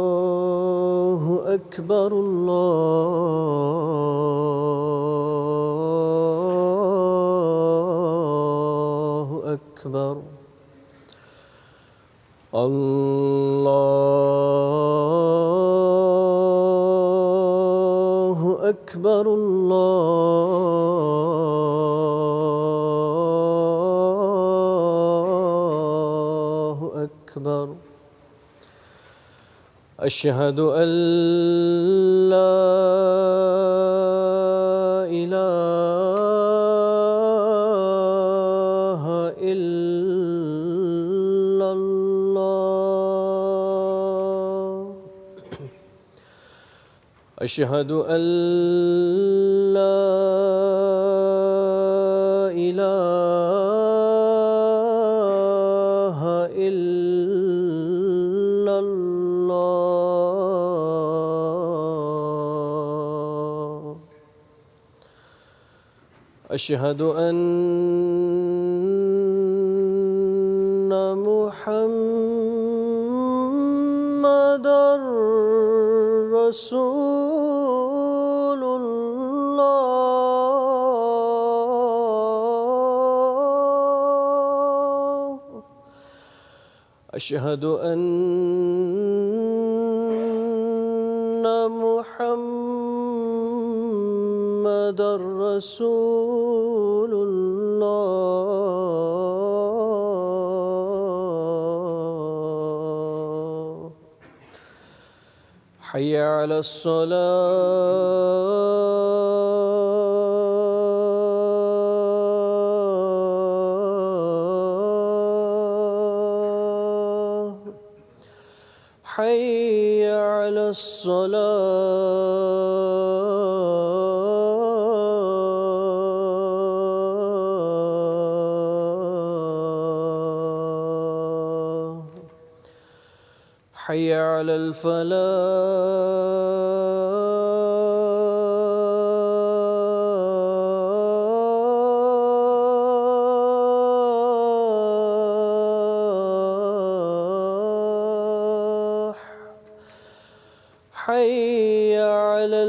الله أكبر الله أكبر الله أكبر الله أكبر أشهد أن لا إله إلا الله أشهد أن لا إله إلا الله أشهد أن محمدًا رسول الله أشهد أن محمدًا رسول الله حي على الصلاة حي على الصلاة حي على الفلاح حي على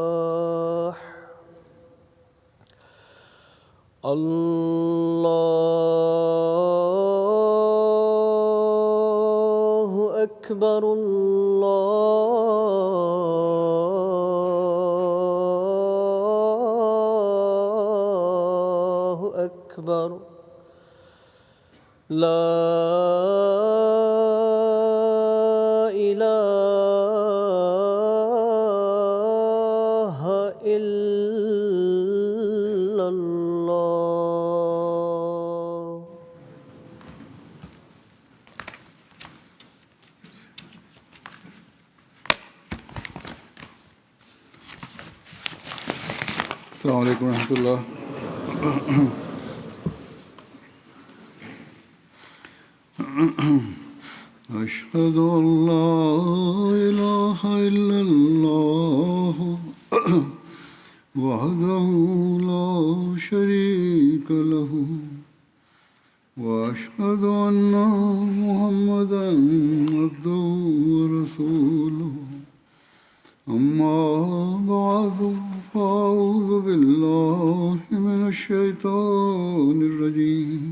الفلاح الله أكبر الله أكبر لا إله إلا الله السلام عليكم ورحمة الله. أشهد أن لا إله إلا الله وحده لا شريك له وأشهد أن محمدًا عبده ورسوله أما بعد فأعوذ بالله من الشيطان الرجيم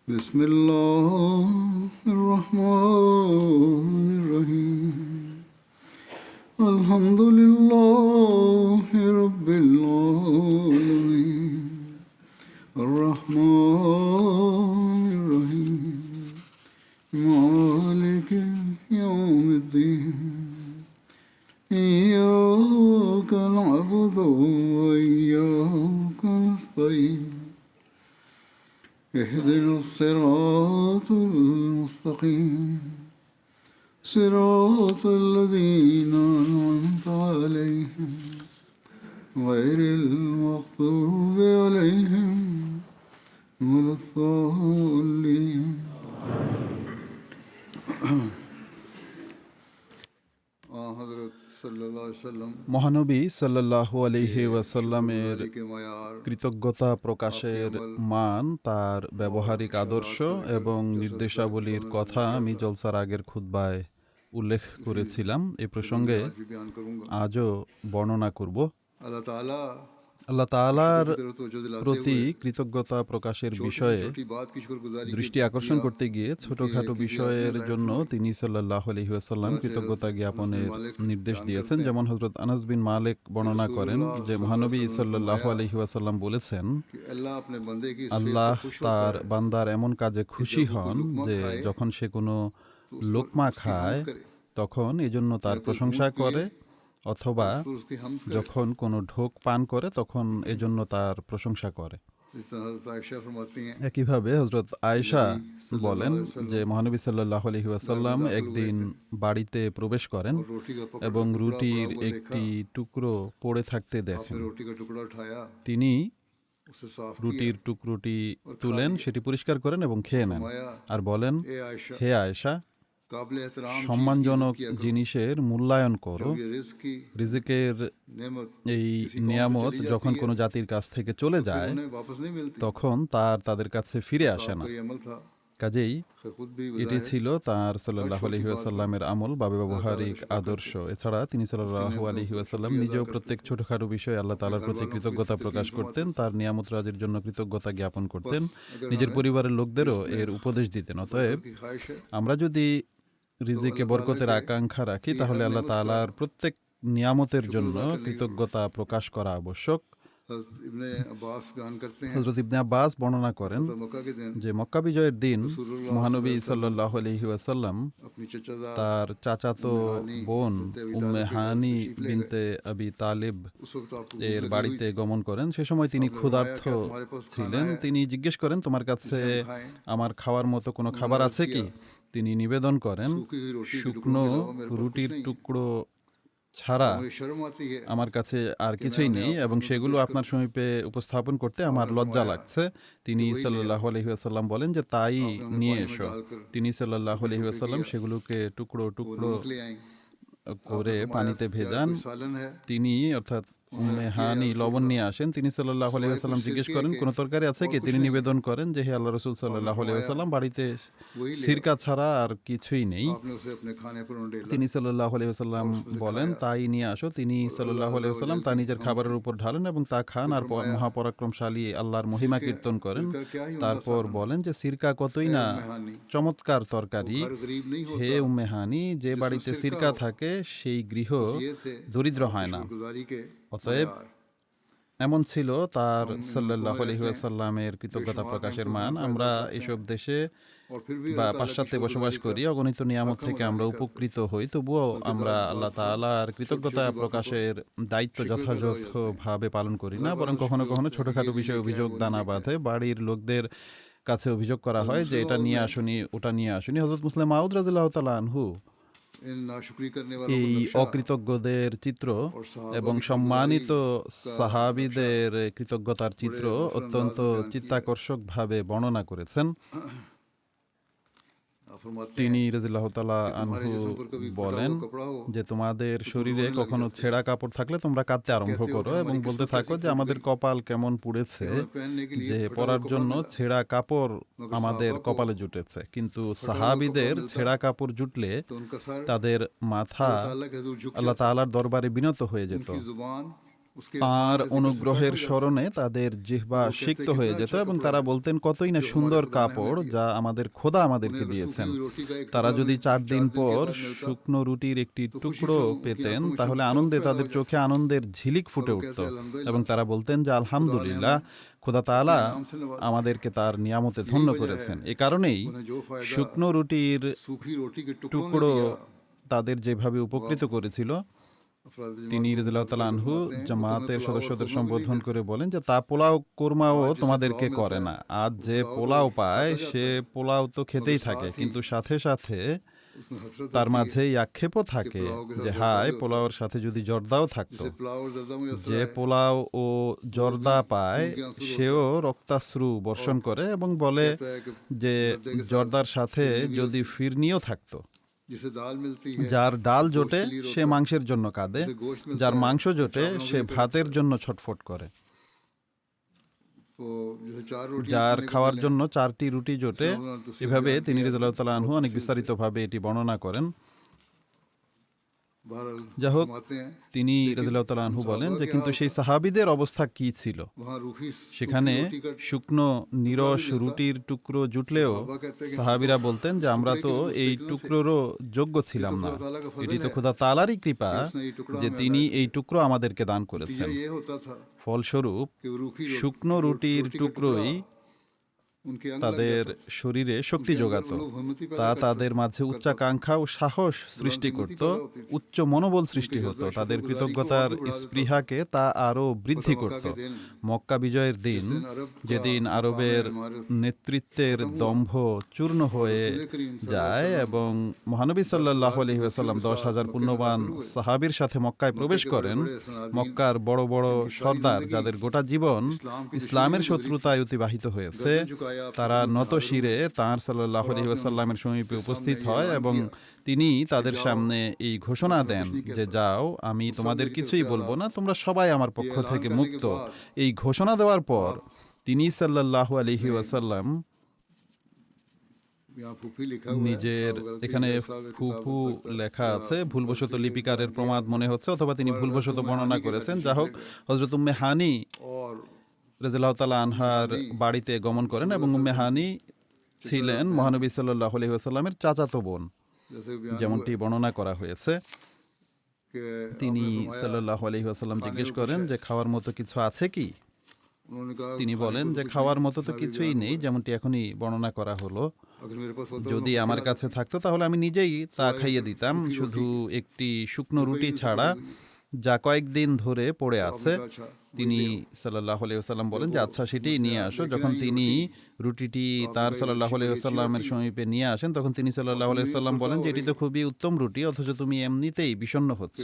بسم الله الرحمن الرحيم الحمد لله رب العالمين الرحمن الرحيم إياك نعبد وإياك نستعين اهدنا الصراط المستقيم صراط الذين أنعمت عليهم غير المغضوب عليهم ولا الضالين حضرت صلی اللہ علیہ وسلم মহানবী সাল্লাল্লাহু আলাইহি ওয়াসাল্লামের کے معیار কৃতজ্ঞতা প্রকাশের মান, তার ব্যবহারিক আদর্শ এবং নির্দেশাবলীর কথা আমি জলসার আগের খুতবায় উল্লেখ করেছিলাম। এই প্রসঙ্গে آج بھی بیان کروں گا۔ আজও বর্ণনা করব। اللہ تعالیٰ আল্লাহ তাআলার کی طرف توجہ دلاتے প্রতি ہوئے কৃতজ্ঞতা প্রকাশের چھوٹی سے বিষয়ে چھوٹی بات کی شکر گزاری দৃষ্টি আকর্ষণ করতে গিয়ে ছোটখাটো বিষয়ের জন্য তিনি সাল্লাল্লাহু আলাইহি ওয়াসাল্লাম কৃতজ্ঞতা জ্ঞাপনের নির্দেশ দিয়েছেন। যেমন হযরত আনাস বিন মালিক বর্ণনা করেন যে মহানবী সাল্লাল্লাহু আলাইহি ওয়াসাল্লাম বলেছেন, کہ اللہ اپنے بندے کی اس فعل আল্লাহ پر خوش তার ہوتا ہے বান্দার এমন কাজে খুশি হন যে যখন সে কোনো লোকমা খায় তখন এজন্য তার প্রশংসা করে, অথবা تو اس کی حمد کرے۔ যখন কোনো ঢোক পান করে তখন এজন্য তার প্রশংসা করে। جس طرح حضرت عائشہ فرماتی ہیں একইভাবে হযরত আয়েশা বলেন যে মহানবী সাল্লাল্লাহু আলাইহি ওয়াসাল্লাম একদিন বাড়িতে প্রবেশ করেন اور روٹی کا پکڑ এবং ٹکڑا রুটির پڑا ہوا একটি دیکھا۔ টুকরো পড়ে থাকতে آپ দেখেন। نے روٹی کا ٹکڑا اٹھایا، তিনি اسے صاف کیا، রুটির টুকরোটি তুলেন, সেটি পরিষ্কার করেন এবং খেয়ে নেন فرمایا আর বলেন, اے عائشہ হে আয়েশা, قابل احترام چیز کی সম্মানজনক عزت کیا کرو۔ জিনিসের মূল্যায়ন করো। جب یہ رزق کی রিজিকের نعمت এই کسی قوم سے নিয়ামত چلی যখন جاتی ہے কোনো জাতির কাছ থেকে চলে پھر যায় انہیں واپس نہیں ملتی۔ তখন তাদের কাছে ফিরে আসে صاحب না। کا یہ عمل تھا، কাজেই خود بھی এটি بظاہر ছিল তার সাল্লাল্লাহু আলাইহি ওয়াসাল্লামের আমল বা ব্যবহারিক আদর্শ। এছাড়া তিনি সাল্লাল্লাহু আলাইহি ওয়াসাল্লাম নিজেও প্রত্যেক ছোটখাটো বিষয়ে আল্লাহ তাআলার প্রতি কৃতজ্ঞতা প্রকাশ করতেন, তার নিয়ামত রাজির জন্য কৃতজ্ঞতা জ্ঞাপন করতেন, নিজের পরিবারের লোকদেরও এর উপদেশ দিতেন। অতএব کی خواہش ہے আমরা যদি রিজিকে বরকতের আকাঙ্ক্ষা রাখি তাহলে আল্লাহ তাআলার প্রত্যেক নিয়ামতের জন্য কৃতজ্ঞতা প্রকাশ করা আবশ্যক। حضرت ابن عباس بیان کرتے ہیں হযরত ইবনে আব্বাস বর্ণনা করেন مکہ کے دن যে মক্কা বিজয়ের দিন মহানবী সাল্লাল্লাহু আলাইহি ওয়াসাল্লাম اپنی چچا তার চাচাতো বোন উম্মে হানি বিনতে আবি তালিব اس وقت آپ کو এর বাড়িতে গমন করেন। সে সময় তিনি ক্ষুধার্ত ছিলেন। তিনি জিজ্ঞেস করেন, তোমার কাছে আমার খাওয়ার মতো কোনো খাবার আছে কি? তিনি নিবেদন করেন, শুকনো রুটির টুকরো ছাড়া مجھے شرم آتی ہے আমার কাছে আর কিছুই নেই এবং সেগুলো আপনার সমীপে উপস্থাপন করতে আমার লজ্জা লাগছে। তিনি সাল্লাল্লাহু আলাইহি ওয়াসাল্লাম বলেন যে তাই নিয়ে এসো। তিনি সাল্লাল্লাহু আলাইহি ওয়াসাল্লাম সেগুলোকে টুকরো টুকরো نمک لے آئیں، করে পানিতে ভেজান। کوئی سالن ہے؟ তিনি অর্থাৎ উম্মে হানি লবণ নিয়ে আসেন। তিনি সাল্লাল্লাহু আলাইহি ওয়াসাল্লাম জিজ্ঞেস করেন, কোনো তরকারি আছে কি? তিনি নিবেদন করেন যে হে আল্লাহর রাসূল সাল্লাল্লাহু আলাইহি ওয়াসাল্লাম, বাড়িতে সিরকা ছাড়া আর কিছুই নেই। آپ نے اسے اپنے کھانے پر انڈیلا۔ তিনি সাল্লাল্লাহু আলাইহি ওয়াসাল্লাম বলেন তাই নিয়ে আসো। তিনি সাল্লাল্লাহু আলাইহি ওয়াসাল্লাম তা নিজের খাবারের উপর ঢালেন এবং তা খান আর মহাপরাক্রমশালী আল্লাহর মহিমা কীর্তন করেন। তারপর বলেন যে সিরকা কতই না চমৎকার তরকারি। گھر غریب نہیں ہوتا، হে উম্মে হানি, যে বাড়িতে সিরকা থাকে সেই গৃহ یہ تھے দরিদ্র হয় না। گزاری کے অতএব معیار۔ এমন ছিল তার সাল্লাল্লাহু আলাইহি ওয়াসাল্লামের কৃতজ্ঞতা প্রকাশের মান। আমরা এসব দেশে اور پھر بھی বা اللہ تعالیٰ کی পাশ্চাত্যে شکر বসবাস گزاری করি, کا অগণিত নিয়ামত থেকে আমরা উপকৃত হই, তবুও আমরা আল্লাহ তাআলার কৃতজ্ঞতা প্রকাশের দায়িত্ব যথাযথভাবে পালন করি না, বরং কখনো কখনো ছোটখাটো বিষয়ে অভিযোগ দানা বাঁধে। বাড়ির লোকদের কাছে অভিযোগ করা হয় যে এটা নিয়ে আসুনি, ওটা নিয়ে আসুনি। হযরত মুসলিম মাউদ রাদিয়াল্লাহু তাআলা আনহু ان ناشکری کرنے والوں এই کو نقشہ অকৃতজ্ঞদের চিত্র এবং সম্মানিত সাহাবীদের কৃতজ্ঞতার চিত্র অত্যন্ত চিত্তাকর্ষকভাবে বর্ণনা করেছেন। فرماتے তিনি ہیں রাদিয়াল্লাহু তাআলা আনহু বলেন যে তোমাদের শরীরে কখনো ছেঁড়া কাপড় থাকলে তোমরা কাঁদতে আরম্ভ করো এবং বলতে থাকো যে আমাদের কপাল কেমন পুড়েছে যে পরার জন্য ছেঁড়া কাপড় আমাদের কপালে জুটেছে। কিন্তু সাহাবীদের ছেঁড়া কাপড় জুটলে تو ان کا سر তাদের মাথা اللہ کے حضور جھک আল্লাহ তাআলার দরবারে বিনত হয়ে যেত। کی زبان اس کے তাঁর اسمان کے ذکر سے অনুগ্রহের تنگ ہو স্মরণে তাদের জিহ্বা সিক্ত হয়ে যেত এবং তারা বলতেন কতই না সুন্দর কাপড় যা আমাদের খোদা আমাদেরকে দিয়েছেন। তারা যদি 4 দিন পর শুকনো রুটির একটি টুকরো পেতেন তাহলে আনন্দে তাদের চোখে আনন্দের ঝিলিক ফুটে উঠত এবং তারা বলতেন যে আলহামদুলিল্লাহ, খোদা তাআলা আমাদেরকে তার নিয়ামতে ধন্য করেছেন। এ কারণেই শুকনো রুটির سوکھی روٹی کے ٹکڑوں نے টুকরো دیا، তাদের যেভাবে উপকৃত করেছিল अफराद जमात তিনি को রাদিয়াল্লাহু তাআলা बुलाते আনহু हैं, तो तुम्हें জামাতের पुलाव और সদস্যদের खुरमा भी সম্বোধন नहीं করে বলেন যে তা পোলাও কোরমাও आज जिसे তোমাদেরকে पुलाव করে मिलता না। है, আজ वो যে पुलाव तो পোলাও পায় खाता সে जाता है, পোলাও তো খেতেই मगर থাকে, साथ ही কিন্তু সাথে সাথে उसमें हसरत তার होती है মাঝে এই আক্ষেপও থাকে পোলাও কে সাথে যে জর্দা হায় भी होता পোলাওর সাথে যদি জর্দাও থাকতো। जिसे पुलाव और जर्दा मुयस्सर যে है, পোলাও ও জর্দা পায় खून के आंसू সেও রক্তাশ্রু বর্ষণ করে এবং বলে कहता है कि যে जर्दे के साथ জর্দার সাথে फिरनी भी যদি होती, ফিরনিও থাকতো। जिसे दाल मिलती है যার ডাল गोश्त জোটে के लिए সে रोता है, মাংসের জন্য কাঁদে, जिसे गोश्त मिलता যার है, মাংস वो জোটে चावलों के সে लिए ভাতের तड़पता है। জন্য ছটফট করে। तो जिसे 4 रोटियां যার खाने को খাওয়ার मिले, জন্য 4টি রুটি জোটে। तो उससे এভাবে बयान তিনি किया রাদিয়াল্লাহু তাআলা আনহু অনেক तफसील से। বিস্তারিতভাবে এটি বর্ণনা করেন। बहरहाल যাই হোক, फरमाते हैं তিনি लेकिन রাদিয়াল্লাহু তাআলা আনহু বলেন যে साहबा के কিন্তু हाल সেই था, সাহাবীদের অবস্থা কি ছিল? वहाँ रूखी সেখানে सूखी रोटी का শুকনো নিরস মিলতা। রুটির টুকরো জুটলেও সাহাবা कहते हैं कि সাহাবীরা हम तो বলতেন যে इस আমরা टुकड़े তো के এই मुस्तहिक न थे। টুকরোরও যোগ্য ছিলাম না। खुदा ताला का फजल এটি তো है খোদা তাআলারই কৃপা कि उसने ये टुकड़ा যে हमें তিনি अता এই টুকরো আমাদেরকে দান नतीजा করেছেন। ये होता था ফলস্বরূপ कि वो रूखी শুকনো রুটির रोटी का টুকরোই टुकड़ा उनके अंग लग তাদের जाता था। শরীরে শক্তি उनके अंदर যোগাত। वो लोग हिम्मती पैदा তা करता তাদের था, মাঝে करता था। উচ্চাকাঙ্ক্ষা ও সাহস সৃষ্টি করত, উচ্চ মনোবল সৃষ্টি হতো, তাদের কৃতজ্ঞতার স্পৃহাকে তা আরও বৃদ্ধি করত। মক্কা বিজয়ের দিন, যেদিন আরবের নেতৃত্বের দম্ভ চূর্ণ হয়ে যায় এবং মহানবী সাল্লাল্লাহু আলাইহি ওয়াসাল্লাম 10,000 পুণ্যবান সাহাবীর সাথে মক্কায় প্রবেশ করেন, মক্কার বড় বড় সর্দার যাদের গোটা জীবন ইসলামের শত্রুতায় অতিবাহিত হয়েছে, তারা নত শিরে তাঁর সাল্লাল্লাহু আলাইহি ওয়াসাল্লামের সমীপে উপস্থিত হয় এবং তিনি তাদের সামনে এই ঘোষণা দেন যে যাও, আমি তোমাদের কিছুই বলবো না, তোমরা সবাই আমার পক্ষ থেকে মুক্ত। এই ঘোষণা দেওয়ার পর তিনি সাল্লাল্লাহু আলাইহি ওয়াসাল্লাম यहाँ फूफी लिखा हुआ है, নিজের, और गलती এখানে है, साहब ফুফু किताब तक লেখা या আছে, ভুলবশত गलती লিপিকারের है, প্রমাদ মনে হচ্ছে, অথবা তিনি ভুলবশত বর্ণনা করেছেন। যা হোক, হযরত উম্মে হানি और রাদিয়াল্লাহু তাআলা আনহার বাড়িতে গমন করেন এবং উম্মে হানি ছিলেন মহানবী সাল্লাল্লাহু আলাইহি ওয়াসাল্লামের চাচাতো বোন, जैसे बयान যেমনটি বর্ণনা করা হয়েছে। कि তিনি आपने फरमाया, সাল্লাল্লাহু আলাইহি ওয়াসাল্লাম জিজ্ঞেস করেন যে খাওয়ার মতো কিছু আছে কি? उन्होंने कहा তিনি खाने বলেন को तो যে कुछ খাওয়ার नहीं, মতো তো साहबी কিছুই बयान নেই, हुआ। যেমনটি এখনই বর্ণনা করা হলো। अगर मेरे पास होता যদি तो मैं আমার खिला কাছে देती। থাকতো তাহলে আমি নিজেই তা খাইয়ে দিতাম, শুধু একটি শুকনো রুটি ছাড়া যা কয়েকদিন ধরে পড়ে আছে। आपने कहा, अच्छा, তিনি সাল্লাল্লাহু আলাইহি ওয়াসাল্লাম বলেন যে আচ্ছা, সেটাই নিয়ে আসো। যখন তিনি রুটিটি তার সাল্লাল্লাহু আলাইহি ওয়াসাল্লামের সমীপে নিয়ে আসেন, তখন তিনি সাল্লাল্লাহু আলাইহি ওয়াসাল্লাম বলেন যে এটি তো খুবই উত্তম রুটি, অথচ তুমি এমনিতেই বিষণ্ণ হচ্ছ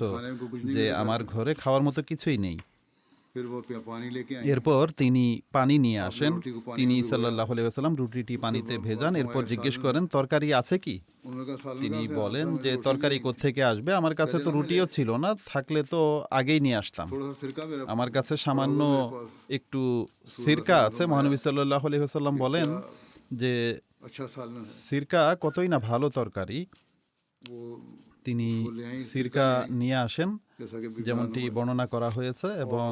যে আমার ঘরে খাওয়ার মতো কিছুই নেই। फिर वो पानी लेके आए, এরপর তিনি পানি নিয়ে আসেন, তিনি সাল্লাল্লাহু আলাইহি ওয়াসাল্লাম রুটিটি পানিতে ভেজান, এরপর জিজ্ঞেস করেন তরকারি আছে কি? उन्होंने कहा सालन তিনি कहाँ से বলেন आता है? যে मुझे रोटी তরকারি नहीं थी। কোত্থেকে আসবে, আমার কাছে তো রুটিও ছিল না, থাকলে তো আগেই নিয়ে আসতাম। थोड़ा सा सिरका मेरा আমার কাছে সামান্য একটু সিরকা আছে। মহানবী সাল্লাল্লাহু আলাইহি ওয়াসাল্লাম বলেন যে अच्छा सालन है সিরকা কতই না ভালো তরকারি। वो, তিনি वो ले आई সিরকা নিয়ে আসেন, जैसा कि যেমনটি বর্ণনা করা হয়েছে, এবং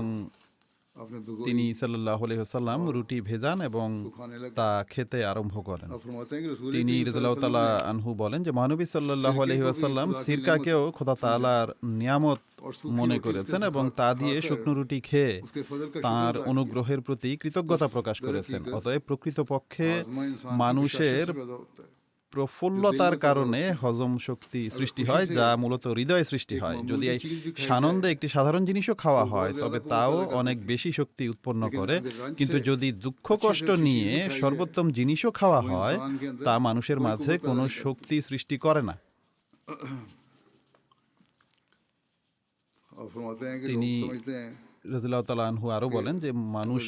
आपने भिगो তিনি সাল্লাল্লাহু আলাইহি ওয়াসাল্লাম রুটি ভেজান এবং खाने लगे। তা খেতে আরম্ভ করেন। आप फरमाते हैं कि रसूल তিনি करीम রাদিয়াল্লাহু सल्लल्लाहु তাআলা अलैहि আনহু বলেন যে মহানবী সাল্লাল্লাহু আলাইহি সিরকে ওয়াসাল্লাম খুদা কি সিরকাকেও খোদা তাআলার নিয়ামত और सूखी মনে रोटी করেছেন उसके এবং साथ তা দিয়ে खाकर শুকনো রুটি খেয়ে उसके फजल का তাঁর शुक्र अदा অনুগ্রহের প্রতি কৃতজ্ঞতা প্রকাশ করেছেন। অতএব প্রকৃতপক্ষে आजमा इंसान की মানুষের कुशाशी से पैदा होता है। প্রফুল্লতার কারণে হজম শক্তি সৃষ্টি হয়, যা মূলত হৃদয়ে সৃষ্টি হয়। যদি এই সানন্দে একটি সাধারণ জিনিসও খাওয়া হয় তবে তাও অনেক বেশি শক্তি উৎপন্ন করে, কিন্তু যদি দুঃখ কষ্ট নিয়ে সর্বোত্তম জিনিসও খাওয়া হয় তা মানুষের মাঝে কোনো শক্তি সৃষ্টি করে না। और फरमाते हैं कि তিনি लोग समझते हैं রাদিয়াল্লাহু তাআলা আনহু আরো বলেন যে মানুষ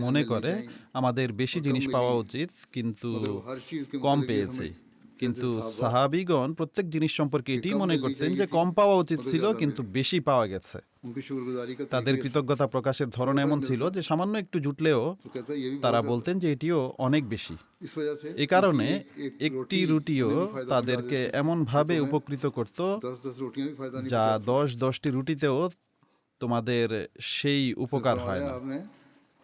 মনে করে আমাদের বেশি জিনিস পাওয়া উচিত, কিন্তু मगर वो हर चीज के কম मतलब ये পেয়েছি। समझ- কিন্তু সাহাবীগণ প্রত্যেক জিনিস সম্পর্কে এটি মনে করতেন যে কম পাওয়া উচিত ছিল, কিন্তু বেশি পাওয়া গেছে। उनकी शुक्रगुजारी का তাদের तरीका কৃতজ্ঞতা প্রকাশের ধরন এমন ছিল যে সামান্য একটু জুটলেও तो कहता है ये भी তারা बहुत বলতেন যে এটিও অনেক বেশি। ज्यादा। इस वजह से এই কারণে एक একটি रोटी রুটিও उन्हें भी फायदा তাদেরকে पहुंचा देती है। এমনভাবে तो तुम्हें উপকৃত করত 10-10 रोटियां भी फायदा नहीं যা पहुंचाती। 10-10টি রুটিতেও তোমাদের সেই উপকার হয় फरमाया না। आपने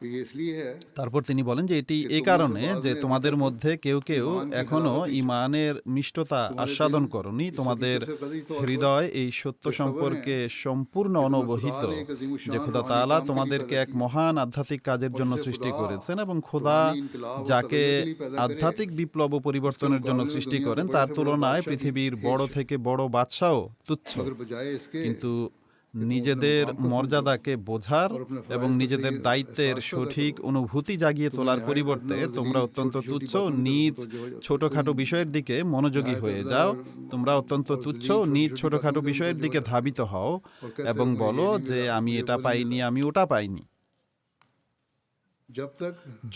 कि ये इसलिए है তারপর তিনি বলেন যে এটি এই কারণে যে তোমাদের মধ্যে কেউ কেউ এখনো ইমানের মিষ্টতা আস্বাদন করনি, তোমাদের হৃদয় এই সত্য সম্পর্কে সম্পূর্ণ অনবহিত যে খোদা তাআলা তোমাদেরকে এক মহান আধ্যাত্মিক কাজের জন্য সৃষ্টি করেছেন, এবং খোদা যাকে আধ্যাত্মিক বিপ্লব ও পরিবর্তনের জন্য সৃষ্টি করেন তার তুলনায় পৃথিবীর বড় থেকে বড় বাদশাও তুচ্ছ। मगर बजाय इसके কিন্তু নিজেদের মর্যাদাকে বোঝার এবং নিজেদের দায়িত্বের সঠিক অনুভূতি জাগিয়ে তোলার পরিবর্তে তোমরা অত্যন্ত তুচ্ছ নিজ ছোটখাটো বিষয়ের দিকে মনোযোগী হয়ে যাও। তোমরা অত্যন্ত তুচ্ছ নিজ ছোটখাটো বিষয়ের দিকে ধাবিত হও এবং বলো যে আমি এটা পাইনি, আমি ওটা পাইনি।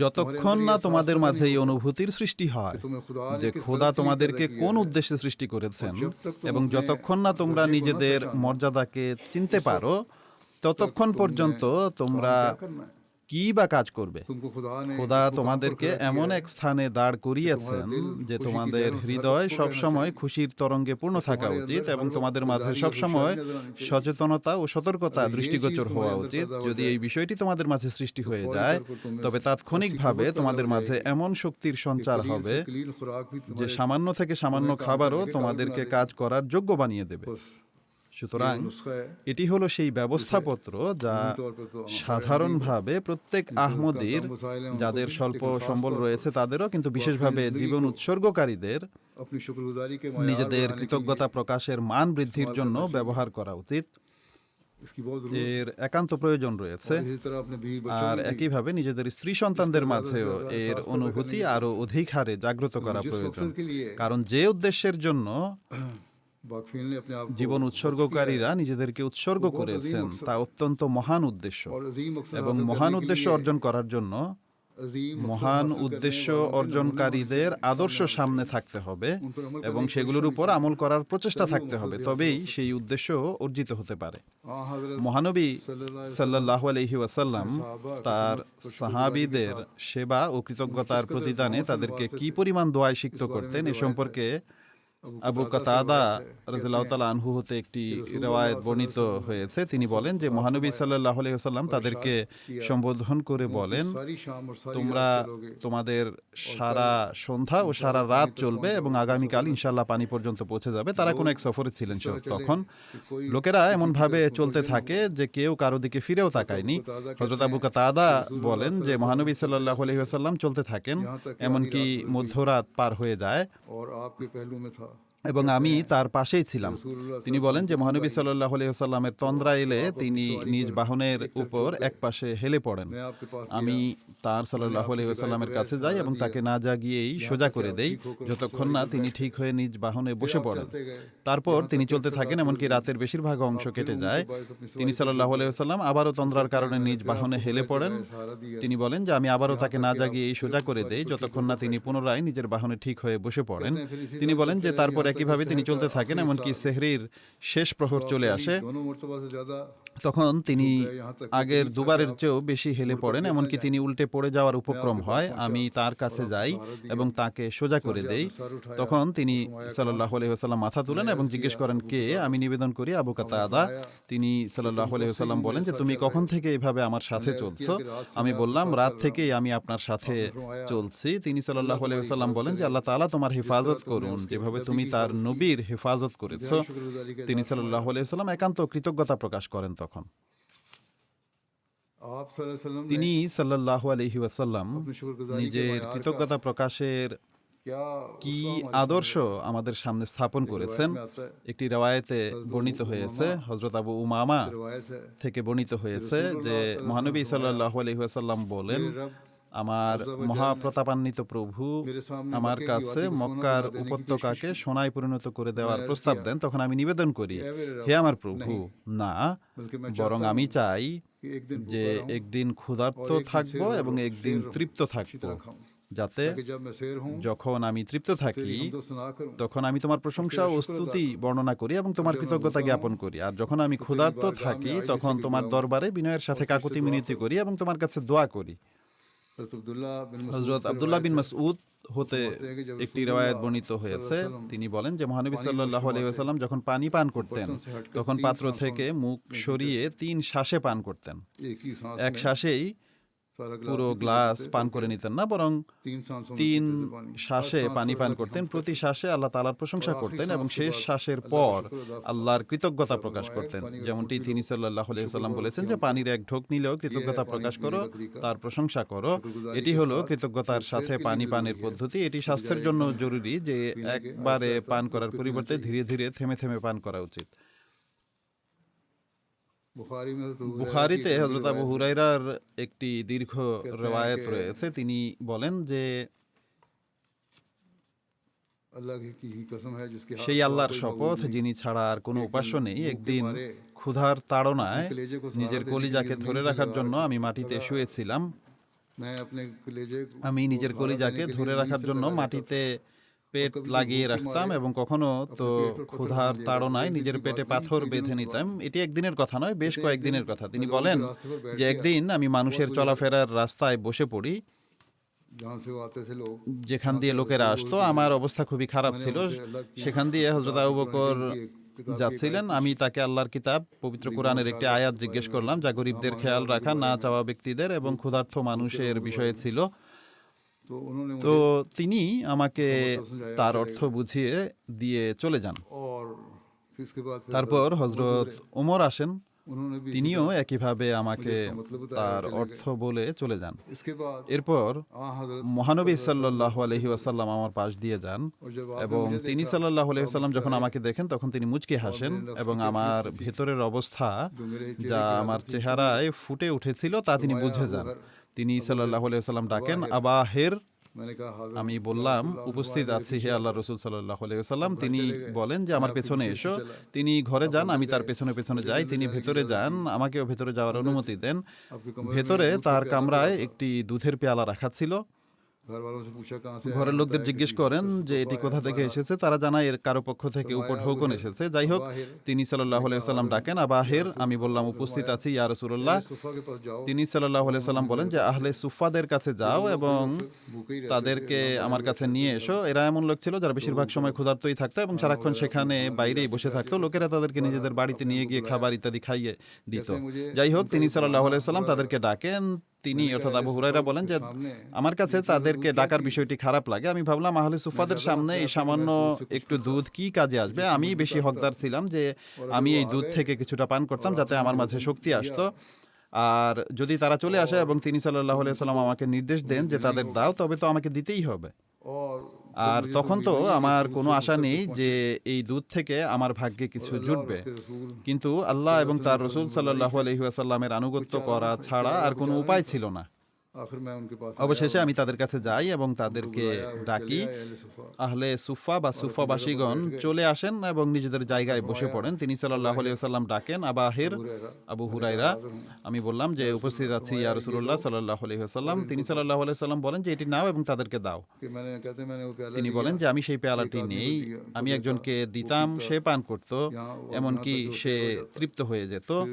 যতক্ষণ না তোমাদের মাঝে এই অনুভূতির সৃষ্টি হয় যে খোদা তোমাদেরকে কোন উদ্দেশ্যে সৃষ্টি করেছেন, এবং যতক্ষণ না তোমরা নিজেদের মর্যাদাকে চিনতে পারো, ততক্ষণ পর্যন্ত তোমরা কি বা কাজ করবে? খোদা তোমাদেরকে এমন এক স্থানে দাঁড় করিয়েছেন যে তোমাদের হৃদয় সবসময় খুশির তরঙ্গে পূর্ণ থাকা উচিত এবং তোমাদের মাঝে সবসময় সচেতনতা ও সতর্কতা দৃষ্টিগোচর হওয়া উচিত। যদি এই বিষয়টি তোমাদের মাঝে সৃষ্টি হয়ে যায়, তবে তাৎক্ষণিকভাবে তোমাদের মাঝে এমন শক্তির সঞ্চার হবে যে সামান্য থেকে সামান্য খাবারও তোমাদেরকে কাজ করার যোগ্য বানিয়ে দেবে। সুতরাং এটি হলো সেই ব্যবস্থাপত্র যা সাধারণভাবে প্রত্যেক আহমদীর, যাদের স্বল্প সম্বল রয়েছে তাদেরও, কিন্তু বিশেষভাবে জীবন উৎসর্গকারীদের নিজেদের কৃতজ্ঞতা প্রকাশের মান বৃদ্ধির জন্য ব্যবহার করা উচিত। এর একান্ত প্রয়োজন রয়েছে। আর একইভাবে নিজেদের স্ত্রী সন্তানদের মাঝেও এর অনুভূতি আরো অধিক হারে জাগ্রত করা প্রয়োজন, কারণ যে উদ্দেশ্যের জন্য জীবন উৎসর্গকারীরা নিজেদেরকে উৎসর্গ করেছেন তা অত্যন্ত মহান উদ্দেশ্য, এবং মহান উদ্দেশ্য অর্জন করার জন্য মহান উদ্দেশ্য অর্জনকারীদের আদর্শ সামনে থাকতে হবে এবং সেগুলোর উপর আমল করার প্রচেষ্টা থাকতে হবে, তবেই সেই উদ্দেশ্য অর্জিত হতে পারে। মহানবী সাল্লাল্লাহু আলাইহি ওয়াসাল্লাম তার সাহাবীদের সেবা ও কৃতজ্ঞতার প্রতিদানে তাদেরকে কি পরিমাণ দোয়ায় সিক্ত করতেন এ সম্পর্কে আবু কাতাদা রাদিয়াল্লাহু তাআলা আনহু হতে একটি riwayat বর্ণিত হয়েছে। তিনি বলেন যে মহানবী সাল্লাল্লাহু আলাইহি ওয়াসাল্লাম তাদেরকে সম্বোধন করে বলেন, তোমরা তোমাদের সারা সন্ধ্যা ও সারা রাত চলবে এবং আগামীকাল ইনশাআল্লাহ পানি পর্যন্ত পৌঁছে যাবে। তারা কোনো এক সফরে ছিলেন। তখন লোকেরা এমন ভাবে চলতে থাকে যে কেউ কারো দিকে ফিরেও তাকায়নি। হযরত আবু কাতাদা বলেন যে মহানবী সাল্লাল্লাহু আলাইহি ওয়াসাল্লাম চলতে থাকেন, এমনকি মধ্যরাত পার হয়ে যায় এবং আমি তার পাশেই ছিলাম। তিনি বলেন যে মহানবী সাল্লাল্লাহু আলাইহি ওয়াসাল্লামের তন্দ্রা এলে তিনি নিজ বাহনের উপর এক পাশে হেলে পড়েন। আমি তার সাল্লাল্লাহু আলাইহি ওয়াসাল্লামের কাছে যাই এবং তাকে না জাগিয়েই সোজা করে দেই যতক্ষণ না তিনি ঠিক হয়ে নিজ বাহনে বসে পড়েন। তারপর তিনি চলতে থাকেন, এমনকি রাতের বেশিরভাগ অংশ কেটে যায়। তিনি সাল্লাল্লাহু আলাইহি ওয়াসাল্লাম আবারও তন্দ্রার কারণে নিজ বাহনে হেলে পড়েন। তিনি বলেন যে আমি আবারও তাকে না জাগিয়েই সোজা করে দেই যতক্ষণ না তিনি পুনরায় নিজের বাহনে ঠিক হয়ে বসে পড়েন। তিনি বলেন যে তারপর একইভাবে তিনি চলতে থাকেন, এমনকি সেহরির শেষ প্রহর চলে আসে। তখন তিনি আগের দুবারের চেয়েও বেশি হেলে পড়েন, এমনকি তিনি উল্টে পড়ে যাওয়ার উপক্রম হয়। আমি তার কাছে যাই এবং তাকে সোজা করে দেই। তখন তিনি সাল্লাল্লাহু আলাইহি ওয়াসাল্লাম মাথা তুলেন এবং জিজ্ঞেস করেন, কে? আমি নিবেদন করি, আবু কাতাদা। তিনি সাল্লাল্লাহু আলাইহি ওয়াসাল্লাম বলেন যে তুমি কখন থেকে এভাবে আমার সাথে চলছো? আমি বললাম, রাত থেকেই আমি আপনার সাথে চলছি। তিনি সাল্লাল্লাহু আলাইহি ওয়াসাল্লাম বলেন যে আল্লাহ তাআলা তোমার হেফাজত করুন যেভাবে তুমি তার নবীর হেফাজত করেছো। তিনি সাল্লাল্লাহু আলাইহি ওয়াসাল্লাম একান্ত কৃতজ্ঞতা প্রকাশ করেন। তখন তিনি সাল্লাল্লাহু আলাইহি ওয়াসাল্লাম নিজের কৃতজ্ঞতা প্রকাশের কি আদর্শ আমাদের সামনে স্থাপন করেছেন। একটি রিওয়ায়াতে বর্ণিত হয়েছে, হযরত আবু উমামা থেকে বর্ণিত হয়েছে যে মহানবী সাল্লাল্লাহু আলাইহি ওয়াসাল্লাম বলেন, আমার মহাপ্রতাপান্বিত প্রভু আমার কাছে মক্কার উপত্যকাকে সোনায় পরিণত করে দেওয়ার প্রস্তাব দেন। তখন আমি নিবেদন করি, হে আমার প্রভু, না, বরং আমি চাই যে একদিন ক্ষুধার্ত থাকবো এবং একদিন তৃপ্ত থাকবো, যাতে যখন আমি তৃপ্ত থাকি তখন আমি তোমার প্রশংসা ও স্তুতি বর্ণনা করি এবং তোমার কৃতজ্ঞতা জ্ঞাপন করি, আর যখন আমি ক্ষুধার্ত থাকি তখন তোমার দরবারে বিনয়ের সাথে কাকুতি মিনতি করি এবং তোমার কাছে দোয়া করি। হযরত আব্দুল্লাহ বিন মাসউদ হতে একটি রিওয়ায়াত বর্ণিত হয়েছে। তিনি বলেন যে মহানবী সাল্লাল্লাহু আলাইহি ওয়াসাল্লাম যখন পানি পান করতেন তখন পাত্র থেকে মুখ সরিয়ে 3 শ্বাসে পান করতেন। এক শ্বাসেই পুরো গ্লাস পান করে নিতেন না, বরং 3 শ্বাসে পানি পান করতেন। প্রতি শ্বাসে আল্লাহ তাআলার প্রশংসা করতেন এবং শেষ শ্বাসের পর আল্লাহর কৃতজ্ঞতা প্রকাশ করতেন। যেমনটি তিনি সাল্লাল্লাহু আলাইহি ওয়াসাল্লাম বলেছেন যে পানির এক ঢোক নিলেও কৃতজ্ঞতা প্রকাশ করো, তার প্রশংসা করো। এটি হলো কৃতজ্ঞতার সাথে পানি পানের পদ্ধতি। এটি স্বাস্থ্যের জন্য জরুরি যে একবারে পান করার পরিবর্তে ধীরে ধীরে থেমে থেমে পান করা উচিত। बुखारी में हज़रत अबू हुरैरा की বুখারীতে एक लंबी হযরত আবু रिवायत है। হুরায়রার একটি দীর্ঘ कहते हैं রিওয়ায়াত कि রয়েছে। তিনি বলেন যে अल्लाह की कसम है जिसके हाथ সেই सिवा আল্লাহর कोई শপথ माबूद नहीं। যিনি ছাড়া আর কোনো একদিন উপাস্য নেই, ভুখে একদিন মারে ক্ষুধার তাড়নায় अपने कलेजे को सहारा নিজের देने के কলিজাকে लिए ধরে जमीन से রাখার लगा জন্য रखा- আমি মাটিতে लगा- শুয়েছিলাম। मैं अपने कलेजे को আমি নিজের सहारा কলিজাকে देने के लिए ধরে जमीन রাখার से জন্য लगा रहता মাটিতে था। পেট কবি তো লাগিয়ে ভুখে রাখতাম মারে এবং কখনো তো अपने पेट पर पत्थर ক্ষুধার बांध लिया তাড়নায় करता था। নিজের एक दिन की পেটে बात পাথর नहीं, कई বেঁধে दिनों की নিতাম। बात। এটি একদিনের কথা নয়, বেশ कहते हैं, एक কয়েকদিনের दिन কথা। मैं তিনি लोगों के বলেন रास्ते पर बैठ যে गया। একদিন আমি মানুষের बहुत बुरी চলাফেরার রাস্তায় বসে পড়ি, जहाँ से वो आते थे लोग, যেখান वहाँ দিয়ে से লোকেরা रसूल আসতো। की- আমার অবস্থা খুবই খারাপ मैंने ছিল। उनसे अल्लाह की সেখান দিয়ে হযরত किताब আবু की বকর कुरान की एक किताब की যাচ্ছিলেন। एक आयत আমি তাকে আল্লাহর কিতাব পবিত্র गरीबों কোরআনের के একটি ख्याल আয়াত के জিজ্ঞেস बारे में, করলাম যা গরিবদের ना খেয়াল मांगने রাখা, वालों के না बारे में, চাওয়া ব্যক্তিদের এবং ক্ষুধার্ত মানুষের लोगों के বিষয়ে बारे में। ছিল। तो उन्होंने তো मुझे তিনি আমাকে मतलब समझाया, তার चले অর্থ गए। বুঝিয়ে দিয়ে চলে যান। और फिर इसके बाद फिर তারপর उमर হযরত गुजरे। ওমর আসেন, उन्होंने भी इसी তিনিও तरह একইভাবে আমাকে मुझे इसका मतलब बताया, তার चले অর্থ गए। বলে চলে যান। इसके बाद এরপর हजरत মহানবী सल्लल्लाहु সাল্লাল্লাহু अलैहि আলাইহি वसल्लम ওয়াসাল্লাম আমার পাশ দিয়ে যান और जब आपने এবং मुझे তিনি देखा, সাল্লাল্লাহু আলাইহি तो आप ওয়াসাল্লাম যখন मुस्कुराए। আমাকে দেখেন তখন তিনি মুচকি হাসেন मेरे नफ्स এবং की আমার कैफियत थी, ভেতরের অবস্থা जो मेरे चेहरे যা की আমার हालत थी, চেহারায় ফুটে উঠেছিল তা তিনি फरमाया, বুঝে अबू যান। हर, তিনি अबू সাল্লাল্লাহু हर, আলাইহি ওয়াসাল্লাম ডাকেন, अबू আবা হের। मैंने कहा हाजिर আমি हूँ, या বললাম रसूल अल्लाह, উপস্থিত फरमाया, আছি मेरे হে पीछे আল্লাহ आओ। রসুল সাল্লাল্লাহু আলাইহি ওয়াসাল্লাম। जब घर তিনি चले गए, বলেন যে मैं আমার आपके পেছনে पीछे এসো। चला। তিনি ঘরে आप যান, अंदर আমি তার गए, পেছনে পেছনে मुझे যাই। अंदर তিনি जाने की ভেতরে इजाज़त যান, दी। আমাকেও ভেতরে যাওয়ার अंदर অনুমতি দেন। आपके कमरे में ভেতরে दूध का তার प्याला কামরায় पड़ा था। একটি দুধের পেয়ালা রাখা ছিল। घर वालों से पूछा कहाँ से आया, ঘরের লোকদের बताया জিজ্ঞেস किसी করেন से যে तोहफा এটি है কোথা থেকে हमारा। এসেছে। তারা জানায় এর কারো পক্ষ থেকে फरमाया, উপঢৌকন अबू हेर, এসেছে। যাই হোক, अबा हेर। তিনি সাল্লাল্লাহু আলাইহি ওয়াসাল্লাম ডাকেন, আবা হের। আমি বললাম উপস্থিত আছি ইয়া রাসূলুল্লাহ। पहले सुफ़ा के पास जाओ। তিনি সাল্লাল্লাহু আলাইহি ওয়াসাল্লাম বলেন যে আহলে সুফাদের কাছে যাও वो लोग এবং भूखे ही रहते थे, তাদেরকে वहाँ আমার बाहर কাছে बैठे নিয়ে थे, এসো। এরা এমন লোক ছিল যারা বেশিরভাগ সময় ক্ষুধার্তই থাকতো এবং সারাক্ষণ সেখানে বাইরেই বসে থাকতো। লোকেরা তাদেরকে নিজেদের বাড়িতে নিয়ে গিয়ে খাবার ইত্যাদি খাইয়ে দিত। যাই হোক, তিনি সাল্লাল্লাহু আলাইহি ওয়াসাল্লাম তাদেরকে ডাকেন। তিনি অর্থাৎ আবু হুরায়রা বলেন যে আমার কাছে তাদেরকে ডাকার বিষয়টি খারাপ লাগে। আমি ভাবলাম আহলে সুফাদের সামনে এই সামান্য একটু দুধ কি কাজে আসবে। আমি বেশি হকদার ছিলাম যে আমি এই দুধ থেকে কিছুটা পান করতাম যাতে আমার মাঝে শক্তি আসতো। আর যদি তারা চলে আসে এবং তিনি সাল্লাল্লাহু আলাইহি ওয়াসাল্লাম আমাকে নির্দেশ দেন যে তাদের দাও, তবে তো আমাকে দিতেই হবে। और আর তখন তো আমার কোনো আশা নেই যে এই দুধ থেকে আমার ভাগ্যে কিছু জুটবে। কিন্তু আল্লাহ এবং তার রসুল সাল্লাল্লাহু আলাইহি ওয়াসাল্লামের আনুগত্য করা ছাড়া আর কোনো উপায় ছিল না। आखिर मैं उनके पास অবশেষে আমি তাদের কাছে যাই এবং তাদেরকে ডাকি। আহলে সুফা বা সুফাবাসীগণ চলে আসেন এবং নিজেদের জায়গায় বসে পড়েন। তিনি সাল্লাল্লাহু আলাইহি ওয়াসাল্লাম ডাকেন, আবা হের, আবু হুরায়রা। আমি বললাম যে উপস্থিত আছি ইয়া রাসূলুল্লাহ সাল্লাল্লাহু আলাইহি ওয়াসাল্লাম। তিনি সাল্লাল্লাহু আলাইহি ওয়াসাল্লাম বলেন যে এটি নাও এবং তাদেরকে দাও। कि मैंने कहते मैंने वो प्याला তিনি लिया, বলেন যে আমি সেই পেয়ালাটি নেই। আমি একজনকে দিতাম, সে পান করত, এমনকি সে তৃপ্ত হয়ে যেত।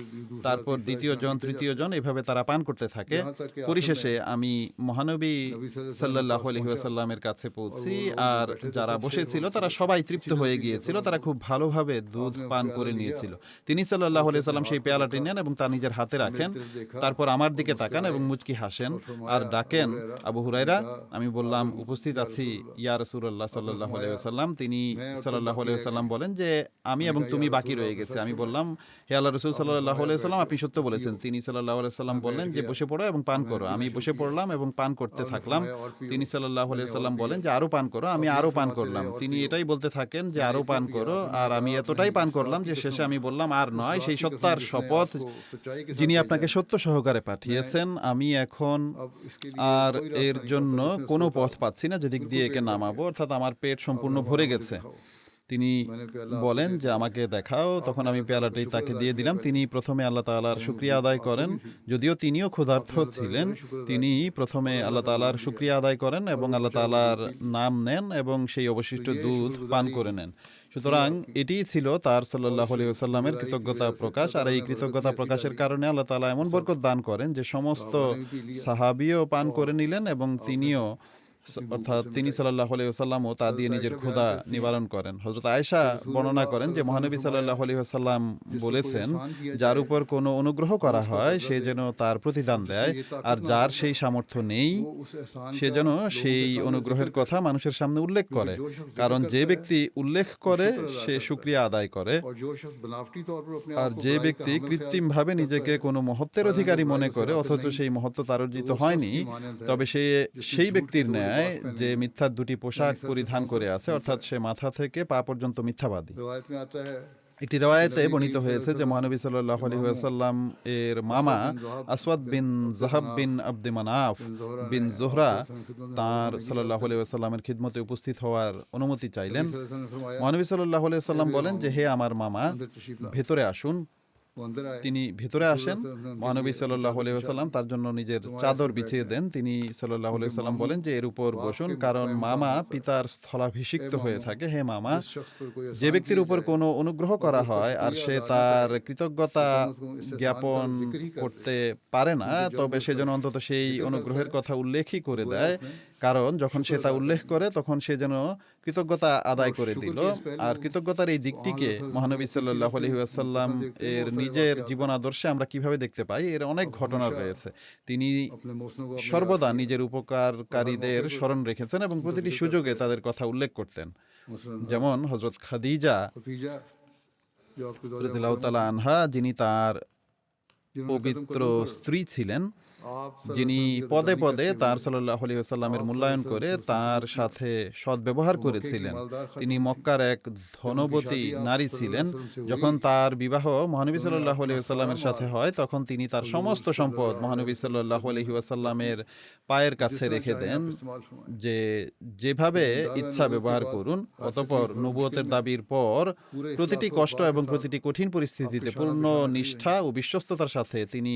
তারপর দ্বিতীয় জন, তৃতীয় জন, এভাবে তারা পান করতে থাকে। পরিশেষে আমি মহানবী সাল্লাল্লাহু আলাইহি ওয়াসাল্লামের কাছে পৌঁছি। আর যারা বসেছিল তারা সবাই তৃপ্ত হয়ে গিয়েছিল। তারা খুব ভালোভাবে দুধ পান করে নিয়েছিল। তিনি সাল্লাল্লাহু আলাইহি ওয়াসাল্লাম সেই পেয়ালাটি নেন এবং তা নিজের হাতে রাখেন। তারপর আমার দিকে তাকান এবং মুচকি হাসেন আর ডাকেন, আবু হুরায়রা। আমি বললাম উপস্থিত আছি ইয়া রাসূলুল্লাহ সাল্লাল্লাহু আলাইহি ওয়াসাল্লাম। তিনি সাল্লাল্লাহু আলাইহি ওয়াসাল্লাম বলেন যে আমি এবং তুমি বাকি রয়ে গেছে। আমি বললাম হে আল্লাহ রাসূল সাল্লাল্লাহু আলাইহি ওয়াসাল্লাম, আপনি সত্য বলেছেন। তিনি সাল্লাল্লাহু আলাইহি ওয়াসাল্লাম বললেন যে বসে পড়ো এবং পান করো। আমি বসে পড়লাম এবং পান করতে থাকলাম। তিনি সাল্লাল্লাহু আলাইহি ওয়াসাল্লাম বলেন যে আরো পান করো। আমি আরো পান করলাম। তিনি এটাই বলতে থাকেন যে আরো পান করো। আর আমি এতটাই পান করলাম যে শেষে আমি বললাম আর নয়, সেই সত্তার শপথ যিনি আপনাকে সত্য সহকারে পাঠিয়েছেন, আমি এখন আর এর জন্য কোনো পথ পাচ্ছি না যেদিক দিয়ে একে নামাবো, অর্থাৎ আমার পেট সম্পূর্ণ ভরে গেছে। তিনি বলেন যে আমাকে দেখাও। তখন আমি পেয়ালাটি তাকে দিয়ে দিলাম। তিনি প্রথমে আল্লাহ তাআলার শুকরিয়া আদায় করেন, যদিও তিনিও ক্ষুধার্ত ছিলেন। তিনি প্রথমে আল্লাহ তাআলার শুকরিয়া আদায় করেন এবং আল্লাহ তাআলার নাম নেন এবং সেই অবশিষ্ট দুধ পান করে নেন। সুতরাং এটিই ছিল তার সাল্লাল্লাহু আলাইহি ওয়াসাল্লামের কৃতজ্ঞতা প্রকাশ। আর এই কৃতজ্ঞতা প্রকাশের কারণে আল্লাহ তাআলা এমন বরকত দান করেন যে সমস্ত সাহাবীও পান করে নিলেন এবং তিনিও, অর্থাৎ তিনি সাল্লাল্লাহু আলাইহি ওয়াসাল্লামও তা দিয়ে নিজের ক্ষুধা নিবারণ করেন। হযরত আয়েশা বর্ণনা করেন যে মহানবী সাল্লাল্লাহু আলাইহি ওয়াসাল্লাম বলেছেন, যার উপর কোনো অনুগ্রহ করা হয় সে যেন তার প্রতিদান দেয়, আর যার সেই সামর্থ্য নেই সে যেন সেই অনুগ্রহের কথা মানুষের সামনে উল্লেখ করে। কারণ যে ব্যক্তি উল্লেখ করে সে শুকরিয়া আদায় করে, আর যে ব্যক্তি কৃত্রিমভাবে নিজেকে কোনো মহত্বের অধিকারী মনে করে অথচ সেই মহত্ব তার অর্জিত হয়নি, তবে সে সেই ব্যক্তির ন্যায় যে মিথ্যার দুটি পোশাক পরিধান করে আছে, অর্থাৎ সে মাথা থেকে পা পর্যন্ত মিথ্যাবাদী। একটি রওয়ায়েতে বর্ণিত হয়েছে যে মহানবী সাল্লাল্লাহু আলাইহি ওয়াসাল্লাম এর মামা আসওয়াদ বিন যাহাব বিন আব্দে মানাফ বিন জোহরা তার সাল্লাল্লাহু আলাইহি ওয়াসাল্লামের খিদমতে উপস্থিত হওয়ার অনুমতি চাইলেন। नबी सल्लल्लाहु अलैहि वसल्लम ने फरमाया মহানবী সাল্লাল্লাহু আলাইহি ওয়াসাল্লাম বলেন যে হে আমার মামা, अंदर तशरीफ ला। ভেতরে আসুন। वो अंदर आए। তিনি ভেতরে আসেন। মহানবী সাল্লাল্লাহু আলাইহি ওয়াসাল্লাম তার জন্য নিজের চাদর বিছিয়ে দেন। তিনি সাল্লাল্লাহু আলাইহি ওয়াসাল্লাম বলেন যে এর উপর বসুন, কারণ মামা পিতার স্থলাভিষিক্ত হয়ে থাকে। হে মামা, जिस शख्स पर कोई যে ব্যক্তির উপর কোনো অনুগ্রহ করা হয় আর সে তার কৃতজ্ঞতা জ্ঞাপন করতে পারে না, তবে সে যেন অন্তত সেই অনুগ্রহের কথা উল্লেখই করে দেয়, কারণ যখন সে তা উল্লেখ করে তখন সে যেন কৃতজ্ঞতা আদায় করে দিল। আর কৃতজ্ঞতার এই দিকটিকে মহানবী সাল্লাল্লাহু আলাইহি ওয়াসাল্লাম এর নিজের জীবন আদর্শে আমরা কিভাবে দেখতে পাই, এর অনেক ঘটনা রয়েছে। তিনি अपने मौसमों को अपने সর্বদা নিজের উপকারকারীদের স্মরণ রেখেছেন এবং প্রতিটি সুযোগে তাদের কথা উল্লেখ করতেন। मसलन যেমন হযরত খাদিজা खदीजा जो आपको রাদিয়াল্লাহু তাআলা আনহা, যিনি তার जिन्होंने পবিত্র স্ত্রী ছিলেন, आप যিনি পদে পদে তার সাল্লাল্লাহু আলাইহি ওয়াসাল্লামের মূল্যায়ন করে তার সাথে সদ্ব্যবহার করেছিলেন। তিনি মক্কার এক ধনবতী নারী ছিলেন। যখন তার বিবাহ মহানবী সাল্লাল্লাহু আলাইহি ওয়াসাল্লামের সাথে হয়, তখন তিনি তার সমস্ত সম্পদ মহানবী সাল্লাল্লাহু আলাইহি ওয়াসাল্লামের পায়ের কাছে রেখে দেন इस्तेमाल फरमाया। যে যেভাবে ইচ্ছা ব্যবহার করুন। অতঃপর নবুয়তের দাবির পর প্রতিটি কষ্ট এবং প্রতিটি কঠিন পরিস্থিতিতে পূর্ণ নিষ্ঠা ও বিশ্বস্ততার সাথে তিনি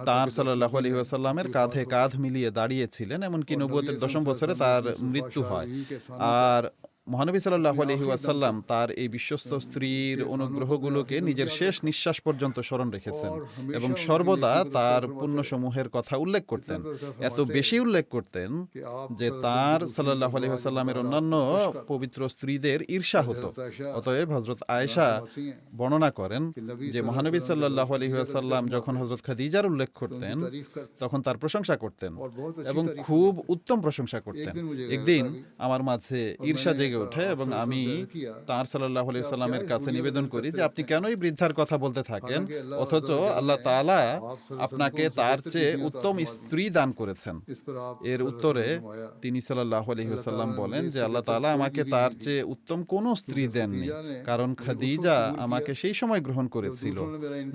তার সাল্লাল্লাহু আলাইহি ওয়াসাল্লামের কাঁধে কাঁধ মিলিয়ে দাঁড়িয়েছিলেন, এমনকি নবুয়তের 10ম বছরে তার মৃত্যু হয়। আর মহানবী সাল্লাল্লাহু আলাইহি ওয়াসাল্লাম তার এই বিশ্বস্ত স্ত্রীর অনুগ্রহগুলোকে নিজের শেষ নিঃশ্বাস পর্যন্ত স্মরণ রেখেছেন এবং সর্বদা তার পুণ্যসমূহের কথা উল্লেখ করতেন। এত বেশি উল্লেখ করতেন যে তার সাল্লাল্লাহু আলাইহি ওয়াসাল্লামের অন্যান্য পবিত্র স্ত্রীদের ঈর্ষা হতো। অতএব হযরত আয়েশা বর্ণনা করেন যে মহানবী সাল্লাল্লাহু আলাইহি ওয়াসাল্লাম যখন হযরত খাদিজার উল্লেখ করতেন তখন তার প্রশংসা করতেন এবং খুব উত্তম প্রশংসা করতেন। একদিন আমার মাঝে ঈর্ষা জেগে ওঠে এবং আমি তার সাল্লাল্লাহু আলাইহি ওয়াসাল্লামের কাছে নিবেদন করি যে আপনি কেনই বৃদ্ধার কথা বলতে থাকেন, অথচ আল্লাহ তাআলা আপনাকে তার চেয়ে উত্তম স্ত্রী দান করেছেন। इस पर आप এর উত্তরে তিনি সাল্লাল্লাহু আলাইহি ওয়াসাল্লাম বলেন যে আল্লাহ তাআলা আমাকে তার চেয়ে উত্তম কোনো স্ত্রী দেননি, কারণ খাদিজা আমাকে সেই সময় গ্রহণ করেছিল